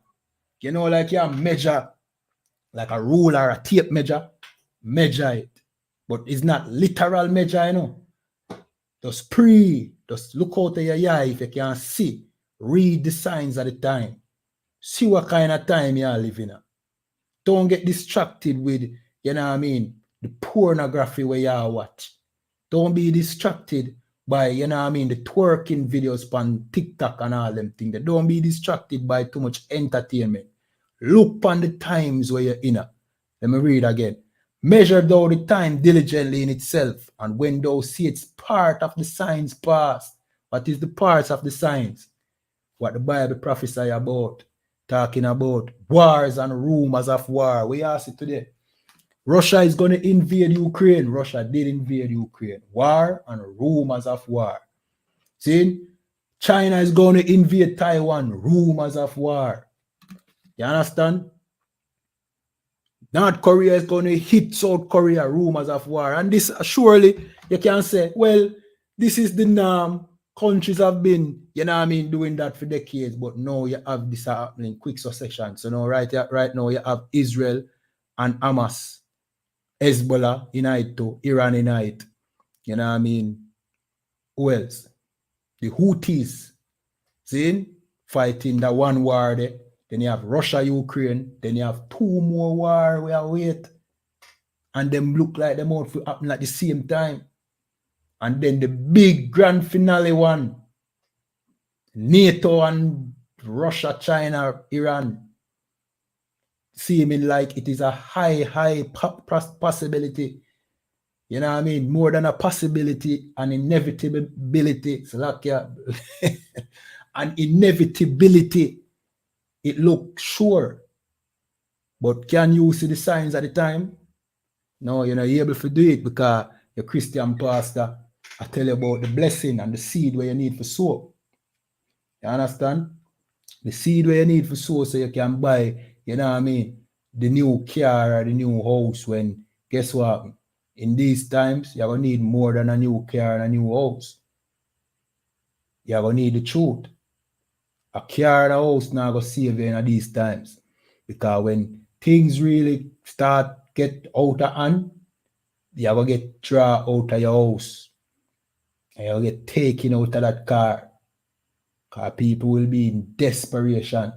You know, like you measure like a ruler, a tape measure, measure it. But it's not literal measure, you know. Just look out of your eye if you can see. Read the signs of the time. See what kind of time you are living in. Don't get distracted with you know what I mean, the pornography where you watch. Don't be distracted by, you know what I mean, the twerking videos on TikTok and all them things. Don't be distracted by too much entertainment. Look on the times where you're in. Let me read again. Measure thou the time diligently in itself, and when thou see it's part of the signs past. What is the parts of the signs? What the Bible prophesy about, talking about wars and rumors of war. We ask it today. Russia is going to invade Ukraine. Russia did invade Ukraine. War and rumors of war. See? China is going to invade Taiwan. Rumors of war. You understand? North Korea is going to hit South Korea. Rumors of war. And this, surely, you can say, well, this is the norm. Countries have been, you know what I mean, doing that for decades. But now you have this happening quick succession. So now, right now, you have Israel and Hamas. Hezbollah unite to Iran unite. You know what I mean? Who else? The Houthis. See? Fighting that one war there. Then you have Russia, Ukraine. Then you have two more war we are wait. And them look like them out to happen at the same time. And then the big grand finale one. NATO and Russia, China, Iran. Seeming like it is a high possibility. You know what I mean? More than a possibility, an inevitability. It's like an inevitability. It looks sure. But can you see the signs at the time? No, you're not able to do it because your Christian pastor, I tell you about the blessing and the seed where you need to sow. You understand? The seed where you need to sow so you can buy, you know what I mean, the new car or the new house when, guess what? In these times, you're going to need more than a new car and a new house. You're going to need the truth. A car and a house now going to save you in these times. Because when things really start get out of hand, you're going to get drawn out of your house. And you're going to get taken out of that car. Because people will be in desperation.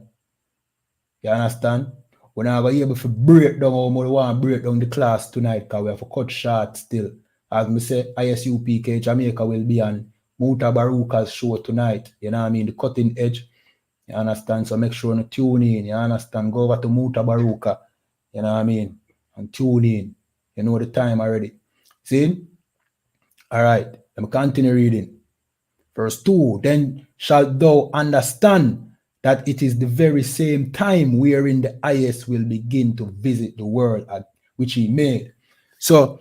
You understand? We're not going to be able to break down how we want to break down the class tonight because we have to cut short still. As I say, I.S.U.P.K. Jamaica will be on Muta Baruka's show tonight. You know what I mean? The cutting edge. You understand? So make sure you tune in. You understand? Go over to Muta Baruka. You know what I mean? And tune in. You know the time already. See? All right. Let me continue reading. Verse 2. Then shalt thou understand that it is the very same time wherein the highest will begin to visit the world at which he made. So,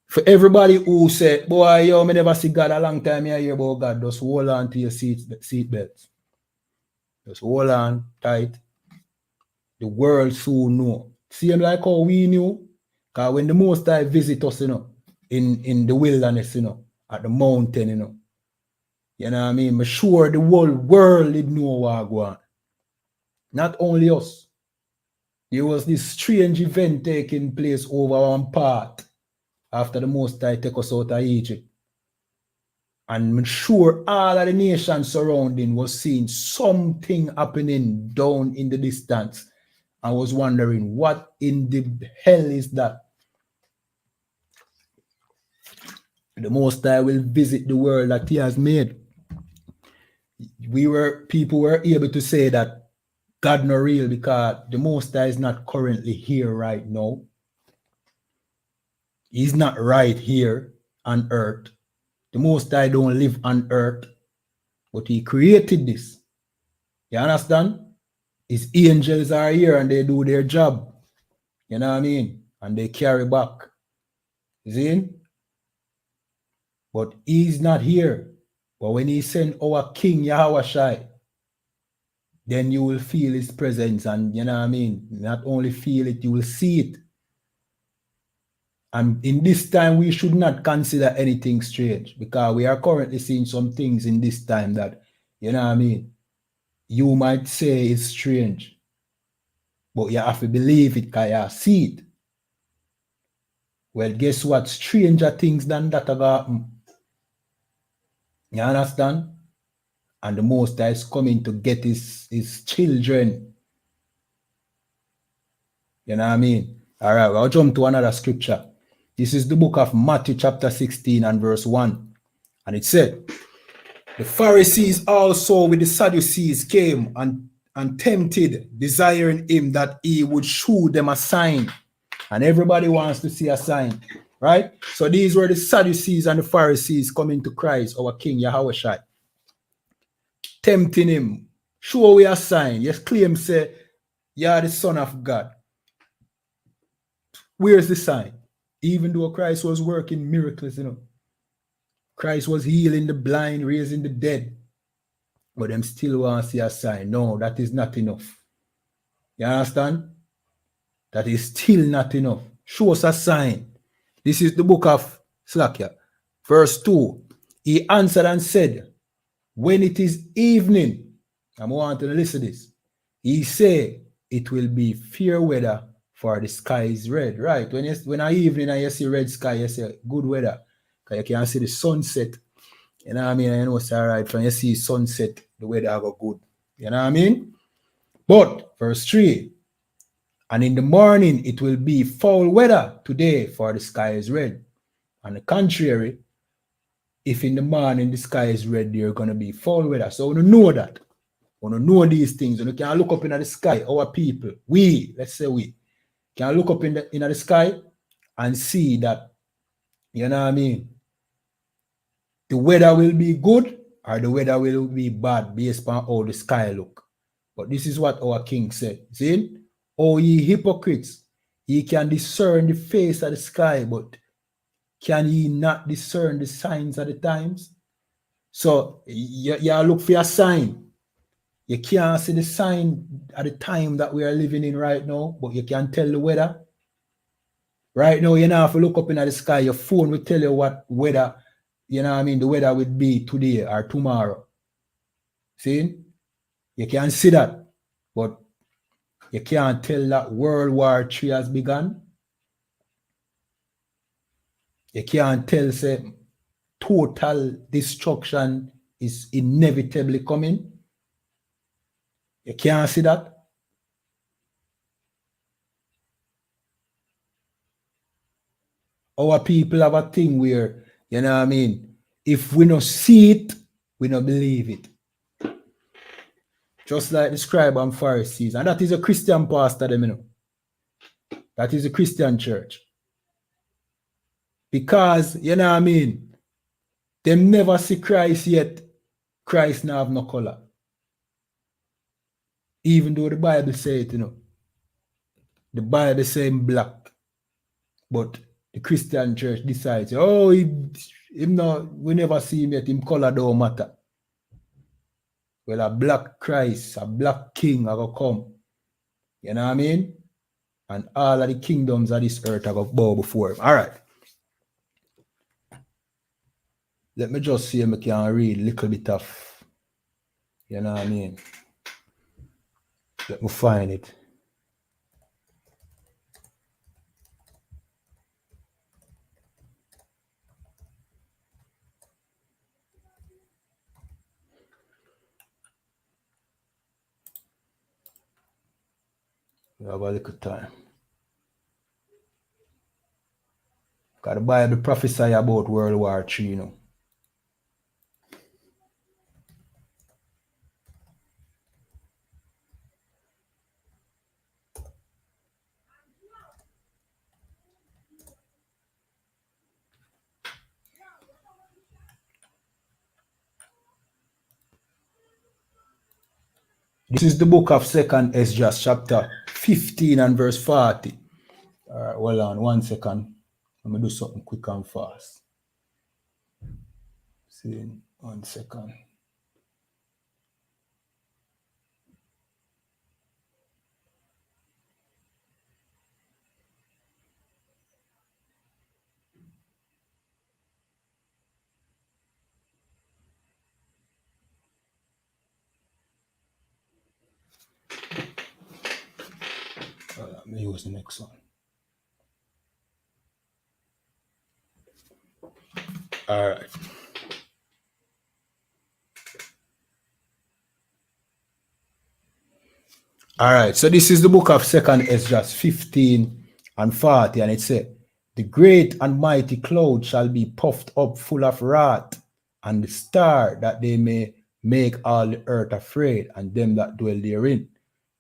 for everybody who said, boy, yo, me never see God a long time, I hear about God, just hold on to your seat belts. Just hold on tight. The world soon know. Same like how we knew, because when the Most High visit us, you know, in the wilderness, you know, at the mountain, you know what I mean? I'm sure the whole world did know what going on. Not only us. There was this strange event taking place over one part after the Most High take us out of Egypt. And I'm sure all of the nations surrounding was seeing something happening down in the distance. I was wondering, what in the hell is that? The Most High will visit the world that he has made. People were able to say that God not real because the Most High is not currently here right now. He's not right here on earth. The Most High don't live on earth, but he created this. You understand? His angels are here and they do their job. You know what I mean? And they carry back. See? But he's not here. But when he sent our King Yahawashi, then you will feel his presence and, you know what I mean? Not only feel it, you will see it. And in this time, we should not consider anything strange because we are currently seeing some things in this time that, you know what I mean, you might say it's strange, but you have to believe it because you see it. Well, guess what? Stranger things than that are going to happen. You understand? And the Most High is coming to get his children. You know what I mean? All right, I'll jump to another scripture. This is the book of Matthew chapter 16 and verse 1. And it said, the Pharisees also with the Sadducees came and tempted, desiring him that he would shew them a sign. And everybody wants to see a sign, right? So these were the Sadducees and the Pharisees coming to Christ, our King Yahushua, tempting him. Show we a sign. Yes, claim say, you are the Son of God. Where's the sign? Even though Christ was working miracles, Christ was healing the blind, raising the dead. But them still want to see a sign. No, that is not enough. You understand? That is still not enough. Show us a sign. This is the book of Slakia. Verse 2. He answered and said, when it is evening, I want to listen to this. He said, it will be fair weather for the sky is red. Right. When I evening and you see red sky, you say good weather. Because you can see the sunset. You know what I mean? I know it's all right. When you see sunset, the weather go good. You know what I mean? But, verse 3, and in the morning it will be foul weather today, for the sky is red. On the contrary, if in the morning the sky is red, there's going to be foul weather. So we know that. We know these things. You can look up in the sky, our people, let's say we, can look up in the sky and see that, you know what I mean, the weather will be good or the weather will be bad based on how the sky look. But this is what our King said. See? Oh, ye hypocrites, ye can discern the face of the sky, but can ye not discern the signs of the times? So you look for a sign. You can't see the sign at the time that we are living in right now, but you can tell the weather. Right now, you don't have to look up in the sky. Your phone will tell you what weather, you know what I mean, the weather would be today or tomorrow. See? You can see that, but you can't tell that World War III has begun. You can't tell, say, total destruction is inevitably coming. You can't see that. Our people have a thing where, you know what I mean, if we don't see it, we don't believe it. Just like the scribe and Pharisees. And that is a Christian pastor, them, you know. That is a Christian church. Because, you know what I mean, them never see Christ yet. Christ now have no color. Even though the Bible say it, you know. The Bible say him black. But the Christian church decides, oh, him not, we never see him yet, him color don't matter. Well, a black Christ, a black king are going to come. You know what I mean? And all of the kingdoms of this earth are going to bow before him. All right. Let me just see if I can read a little bit of, you know what I mean? Let me find it. We have a little time. Because the Bible prophesy about World War III, you know. This is the book of 2nd Ezra, chapter 15 and verse 40. All right, hold on 1 second. Let me do something quick and fast. See, 1 second. Let me use the next one. All right. All right. So this is the book of 2nd Ezra 15 and 40, and it said, the great and mighty cloud shall be puffed up full of wrath, and the star that they may make all the earth afraid, and them that dwell therein.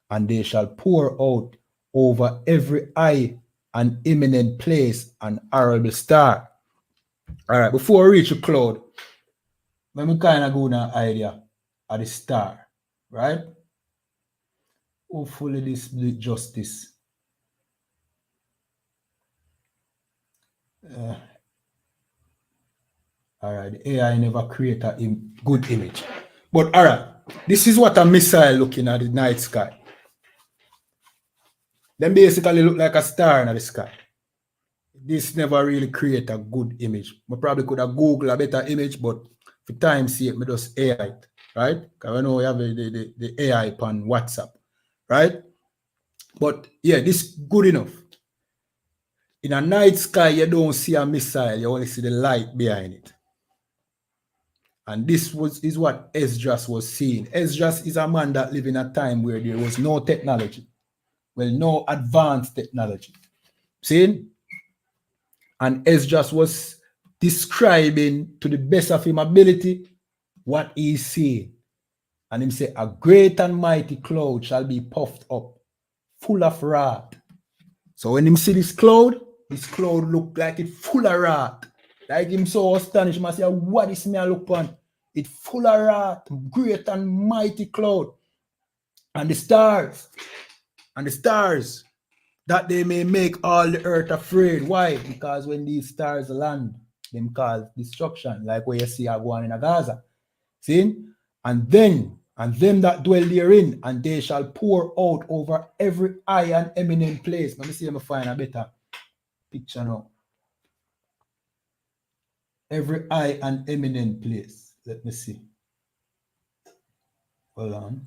And they shall pour out over every high and eminent place an horrible star. All right, before we reach the cloud, let me kind of go an idea of the star, right? Hopefully this do justice. All right, the AI never create a good image. But all right, this is what a missile looking at the night sky. Them basically look like a star in the sky. This never really create a good image. I probably could have Googled a better image, but for time's sake, I just AI it, right? Because I know we have the AI on WhatsApp, right? But yeah, this good enough. In a night sky, you don't see a missile, you only see the light behind it. And this is what Esdras was seeing. Esdras is a man that lived in a time where there was no technology. Well, no advanced technology. See? And Esdras was describing to the best of his ability what he's seeing. And him say, a great and mighty cloud shall be puffed up, full of wrath. So when him see this cloud look like it full of wrath. Like him so astonished, him say, what is me I look on? It full of wrath, great and mighty cloud. And the stars, that they may make all the earth afraid. Why? Because when these stars land, them cause destruction, like what you see are going in Gaza. See? And them that dwell therein, and they shall pour out over every high and eminent place. Let me see if I find a better picture now. Every high and eminent place. Let me see. Hold on.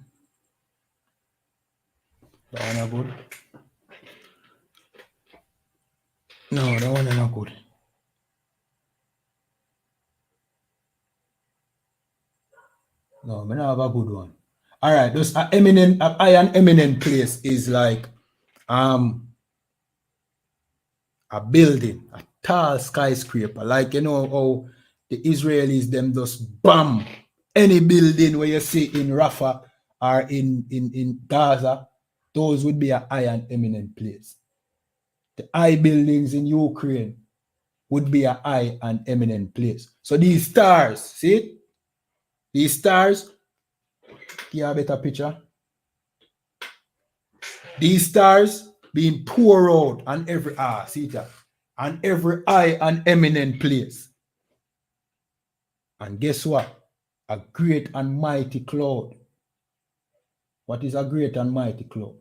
That one not good. No, that one is not good. No, I don't have a good one. All right, those high and eminent place is like a building, a tall skyscraper. Like you know how the Israelis them just bomb any building where you see in Rafah or in Gaza, those would be a high and eminent place. The high buildings in Ukraine would be a high and eminent place. So these stars, see? These stars, give a better picture. These stars being poured out on every see that, on every high and eminent place. And guess what? A great and mighty cloud. What is a great and mighty cloud?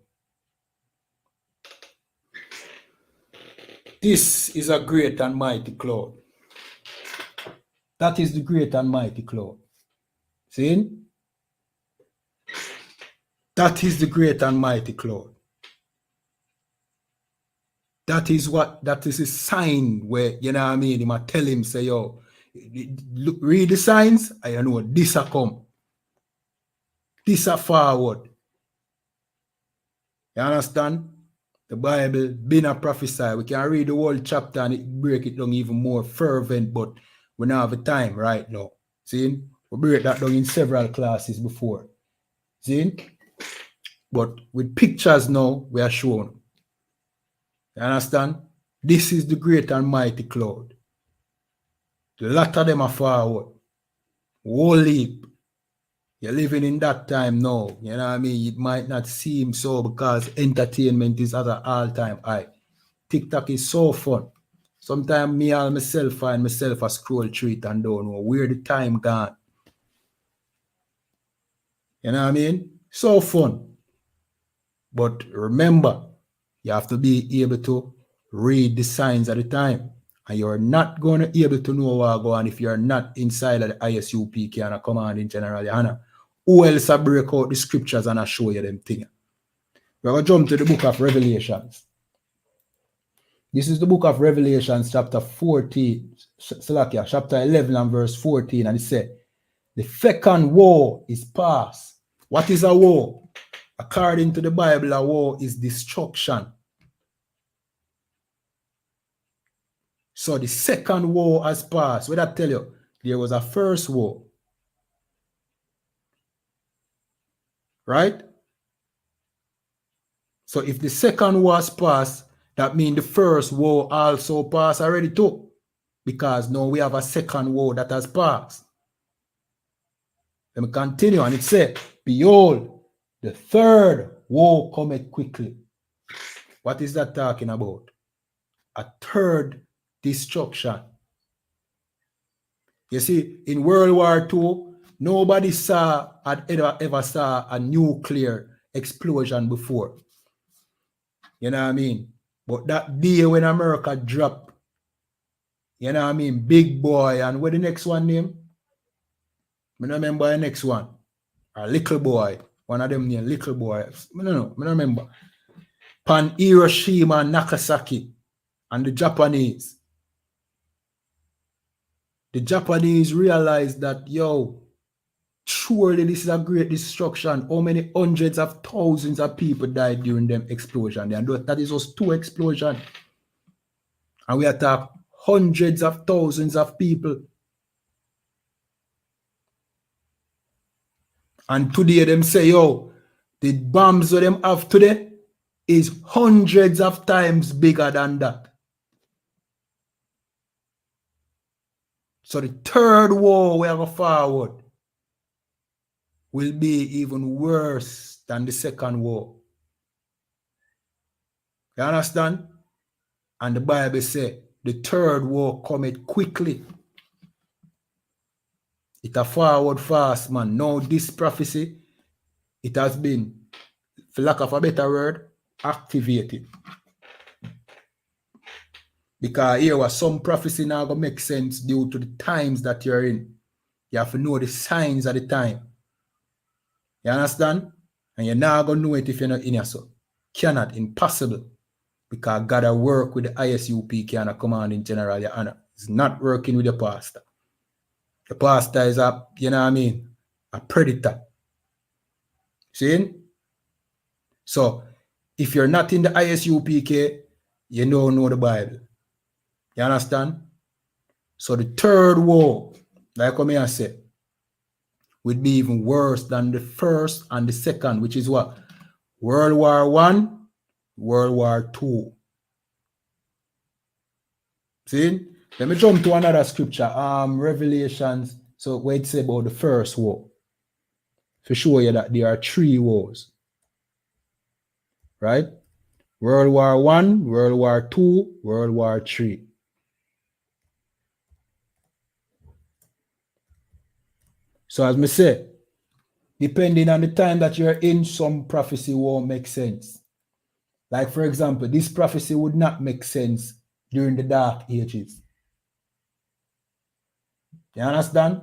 This is a great and mighty cloud. That is the great and mighty cloud. See? That is the great and mighty cloud. That is a sign where, you know what I mean? He might tell him, say, yo, look, read the signs, and you know, this a come. This a forward. You understand? The Bible been a prophesy. We can read the whole chapter and it break it down even more fervent, but we don't have the time right now. See? We break that down in several classes before. See? But with pictures now, we are shown. You understand? This is the great and mighty cloud. The lot of them are forward. Whole heap. You're living in that time now. You know what I mean? It might not seem so because entertainment is at an all-time high. TikTok is so fun. Sometimes me all myself find myself a scroll through it and don't know where the time gone. You know what I mean? So fun. But remember, you have to be able to read the signs at the time. And you're not going to be able to know what go on if you're not inside of the I.S.U.P.K and a command in General YAHANNA. Who else will break out the scriptures and I show you them things? We're going to jump to the book of Revelations. This is the book of Revelations, chapter 14, chapter 11 and verse 14. And it said, the second war is past. What is a war? According to the Bible, a war is destruction. So the second war has passed. What I tell you, there was a first war. Right? So if the second war has passed, that means the first war also passed already too. Because now we have a second war that has passed. Let me continue, and it said, behold, the third war cometh quickly. What is that talking about? A third destruction. You see, in World War II, nobody had ever saw a nuclear explosion before. You know what I mean? But that day when America dropped, you know what I mean, Big Boy, and what the next one name? I don't remember the next one. Or Little Boy. One of them named Little Boy. I don't remember. Pan Hiroshima and Nagasaki. And the Japanese. The Japanese realized that, yo, surely this is a great destruction. How many hundreds of thousands of people died during them explosion? And that is just 2 explosions. And we attack hundreds of thousands of people. And today them say, yo, the bombs that them have today is hundreds of times bigger than that. So the third war we have forward will be even worse than the second war. You understand? And the Bible says the third war cometh quickly. It a forward fast, man. Now this prophecy, it has been, for lack of a better word, activated. Because here was some prophecy now going to make sense due to the times that you're in. You have to know the signs at the time. You understand? And you're not going to know it if you're not in here. So cannot, impossible. Because God will work with the I.S.U.P.K and a commanding general, your honor. It's not working with the pastor. The pastor is a, you know what I mean, a predator. See? So if you're not in the I.S.U.P.K, you don't know the Bible. You understand? So the third war, like I said, would be even worse than the first and the second, which is what? World War I, World War II. See? Let me jump to another scripture. Revelations. So what it says about the first war. To show you that there are 3 wars. Right? World War I, World War II, World War III. So as me say, depending on the time that you're in, some prophecy won't make sense. Like for example, this prophecy would not make sense during the Dark Ages. You understand?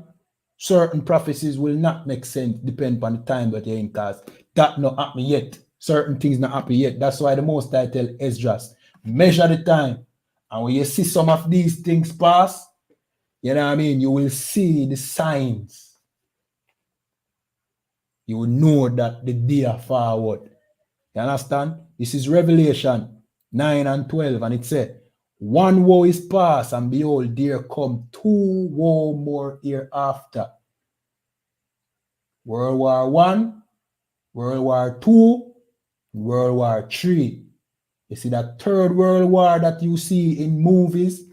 Certain prophecies will not make sense depending on the time that you're in, because that not happen yet. Certain things not happen yet. That's why the Most I tell Esdras, measure the time. And when you see some of these things pass, you know what I mean, you will see the signs. You will know that the day are forward. You understand? This is Revelation 9 and 12, and it said, 1 war is past, and behold, there come 2 war more hereafter. World War I, World War II, World War III. You see that third World War that you see in movies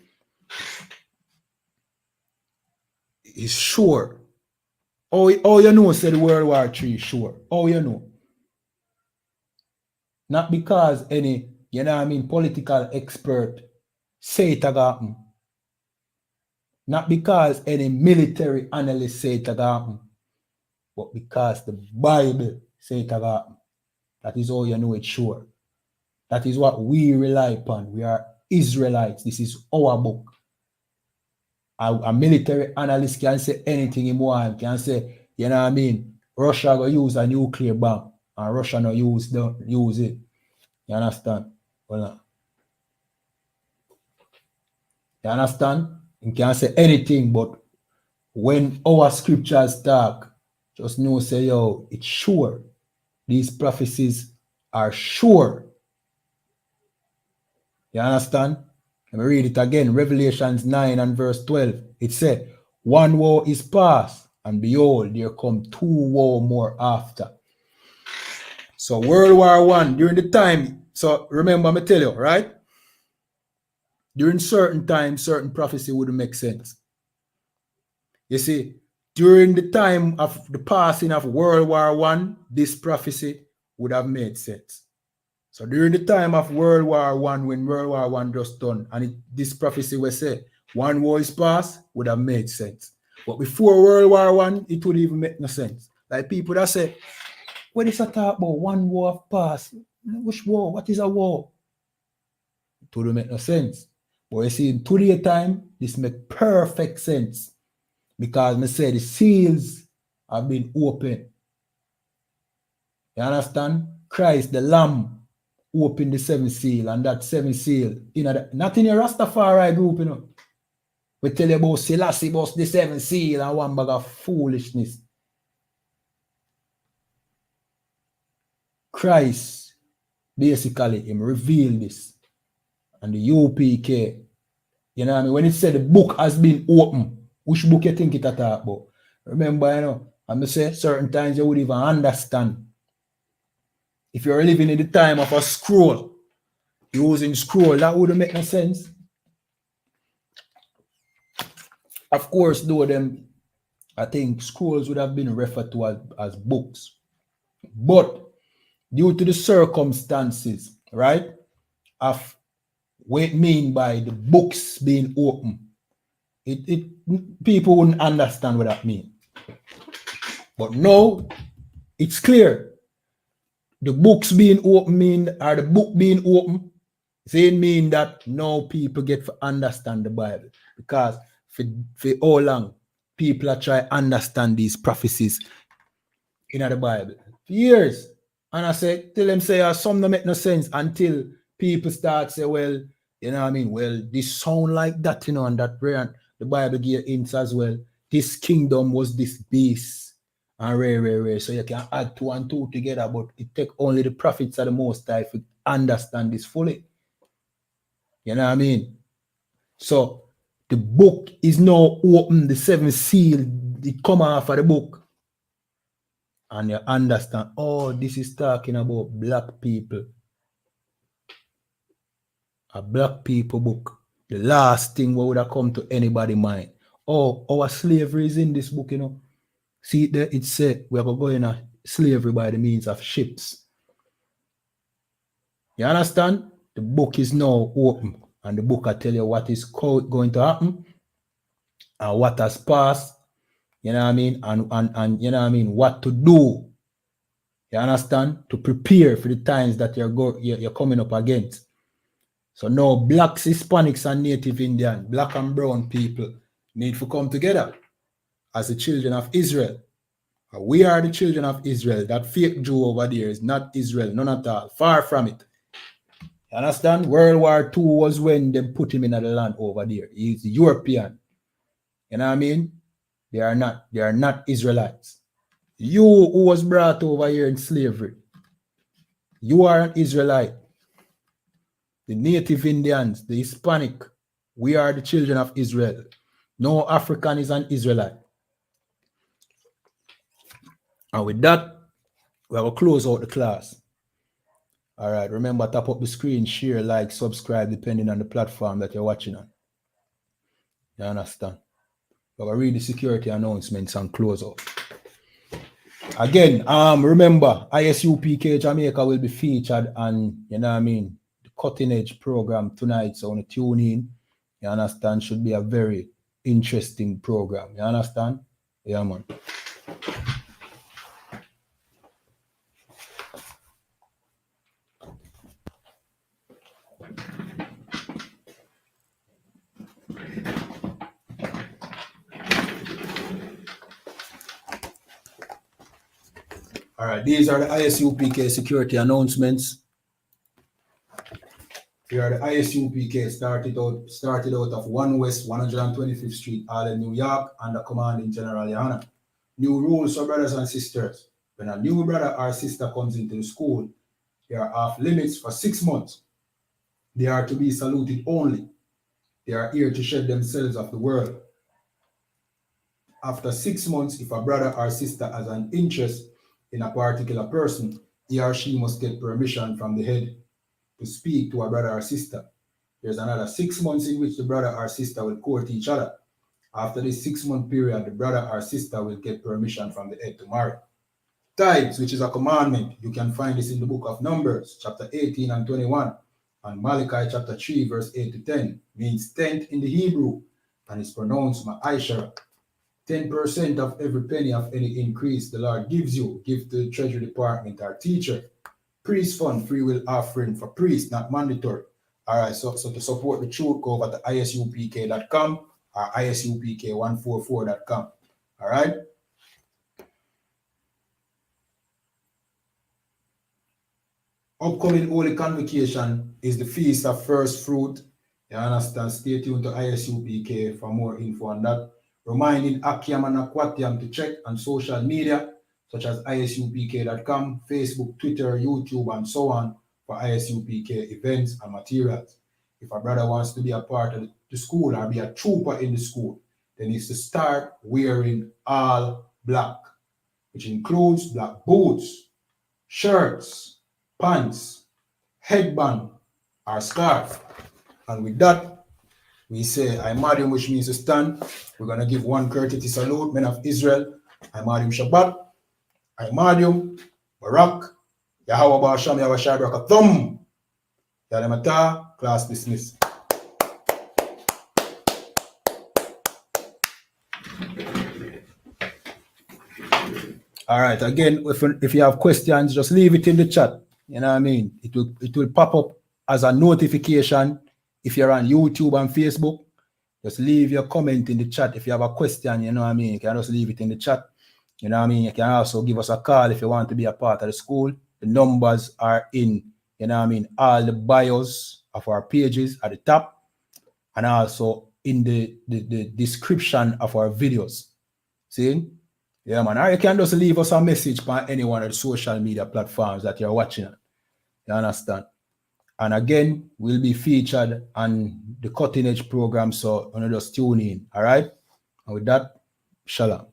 is sure. Oh, you know, said World War III, sure. Oh, you know. Not because any, you know what I mean, political expert say it happen. Not because any military analyst say it happen. But because the Bible say it happen. That is all you know it's sure. That is what we rely upon. We are Israelites. This is our book. A military analyst can say anything he wants. Can say, you know what I mean, Russia will use a nuclear bomb and Russia not use it. You understand? Well, you understand? You can say anything, but when our scriptures talk, just know, say, yo, it's sure. These prophecies are sure. You understand? Let me read it again. Revelations 9 and verse 12. It said, one war is past, and behold, there come 2 war more after. So World War I, during the time, so remember me tell you, right? During certain times, certain prophecy wouldn't make sense. You see, during the time of the passing of World War I, this prophecy would have made sense. So during the time of World War I, when World War I just done, and this prophecy was said, 1 war is past, would have made sense. But before World War I, it would even make no sense. Like people that say, what is that talk about? 1 war have passed. Which war? What is a war? It would make no sense. But you see, in today's time, this make perfect sense. Because I say the seals have been opened. You understand? Christ, the Lamb, opened the 7th seal, and that 7th seal, not in your Rastafari group, we tell you about Selassie, about the 7th seal, and one bag of foolishness. Christ, basically, him revealed this. And the U.P.K, you know what I mean? When it said the book has been opened, which book you think it talk about? Remember, I'm say certain times you would even understand. If you're living in the time of a scroll, using scroll, that wouldn't make no sense. Of course, though, I think scrolls would have been referred to as books. But due to the circumstances, right, of what it mean by the books being open, people wouldn't understand what that means. But now, it's clear. The books being open or the book being open, they mean that now people get to understand the Bible. Because for how long people are trying to understand these prophecies in the Bible. For years. And I say, till them say, some don't make no sense until people start say, well, you know what I mean? Well, this sound like that, and that rare. The Bible give hints as well. This kingdom was this beast. And rare. So you can add 2 and 2 together, but it take only the prophets of the Most High to understand this fully. You know what I mean? So the book is now open, the 7th seal, it come off of the book. And you understand, this is talking about black people. A black people book. The last thing what would have come to anybody's mind. Our slavery is in this book, See there, it said we are going to slavery by the means of ships. You understand? The book is now open. And the book will tell you what is going to happen and what has passed. You know what I mean? And you know what I mean? What to do. You understand? To prepare for the times that you're coming up against. So now blacks, Hispanics, and Native Indian, black and brown people need to come together as the children of Israel. We are the children of Israel. That fake Jew over there is not Israel, none at all. Far from it. You understand? World War II was when they put him in the land over there. He's European. You know what I mean? They are not Israelites. You who was brought over here in slavery, you are an Israelite. The Native Indians, the Hispanic, we are the children of Israel. No African is an Israelite. And with that, we will close out the class. All right, remember, tap up the screen, share, like, subscribe, depending on the platform that you're watching on. You understand? We will read the security announcements and close out. Again, remember, I.S.U.P.K Jamaica will be featured on, you know what I mean, the cutting edge program tonight. So, on tune in, you understand, should be a very interesting program. You understand? Yeah, man. All right, these are the I.S.U.P.K security announcements. Here are the I.S.U.P.K started out of 1 West 125th Street, Harlem, New York, under commanding General YAHANNA. New rules for brothers and sisters. When a new brother or sister comes into the school, they are off limits for 6 months. They are to be saluted only. They are here to shed themselves of the world. After 6 months, if a brother or sister has an interest in a particular person, he or she must get permission from the head to speak to a brother or sister. There's another 6 months in which the brother or sister will court each other. After this 6-month period, the brother or sister will get permission from the head to marry. Tithes, which is a commandment, you can find this in the book of Numbers, chapter 18 and 21, and Malachi chapter 3, verse 8 to 10, means tenth in the Hebrew, and is pronounced ma'aishara. 10% of every penny of any increase the Lord gives you, give to the Treasury Department or teacher. Priest fund, free will offering for priests, not mandatory. All right, so to support the truth, go over to ISUPK.com or ISUPK144.com. All right. Upcoming Holy Convocation is the Feast of First Fruit. You understand? Stay tuned to I.S.U.P.K for more info on that. Reminding Akiam and Akwatiam to check on social media such as ISUPK.com, Facebook, Twitter, YouTube, and so on for I.S.U.P.K events and materials. If a brother wants to be a part of the school or be a trooper in the school, then he needs to start wearing all black, which includes black boots, shirts, pants, headband, or scarf. And with that, we say I.M.A.D.I.M, which means to stand. We're going to give one courtesy salute, men of Israel. I.M.A.D.I.M Shabbat, I.M.A.D.I.M, Barak, Yahweh Ba'asham, Yahweh Shadrach, Thumb, Yadamata, class dismissed. All right, again, if you have questions, just leave it in the chat. You know what I mean? It will pop up as a notification if you're on YouTube and Facebook. Just leave your comment in the chat if you have a question. You know what I mean? You can just leave it in the chat. You know what I mean? You can also give us a call if you want to be a part of the school. The numbers are in, you know what I mean, all the bios of our pages at the top, and also in the description of our videos. See? Yeah, man. Or you can just leave us a message on any one of the social media platforms that you're watching. You understand? And again, we'll be featured on the Cutting Edge program, so just tune in. All right? And with that, shalom.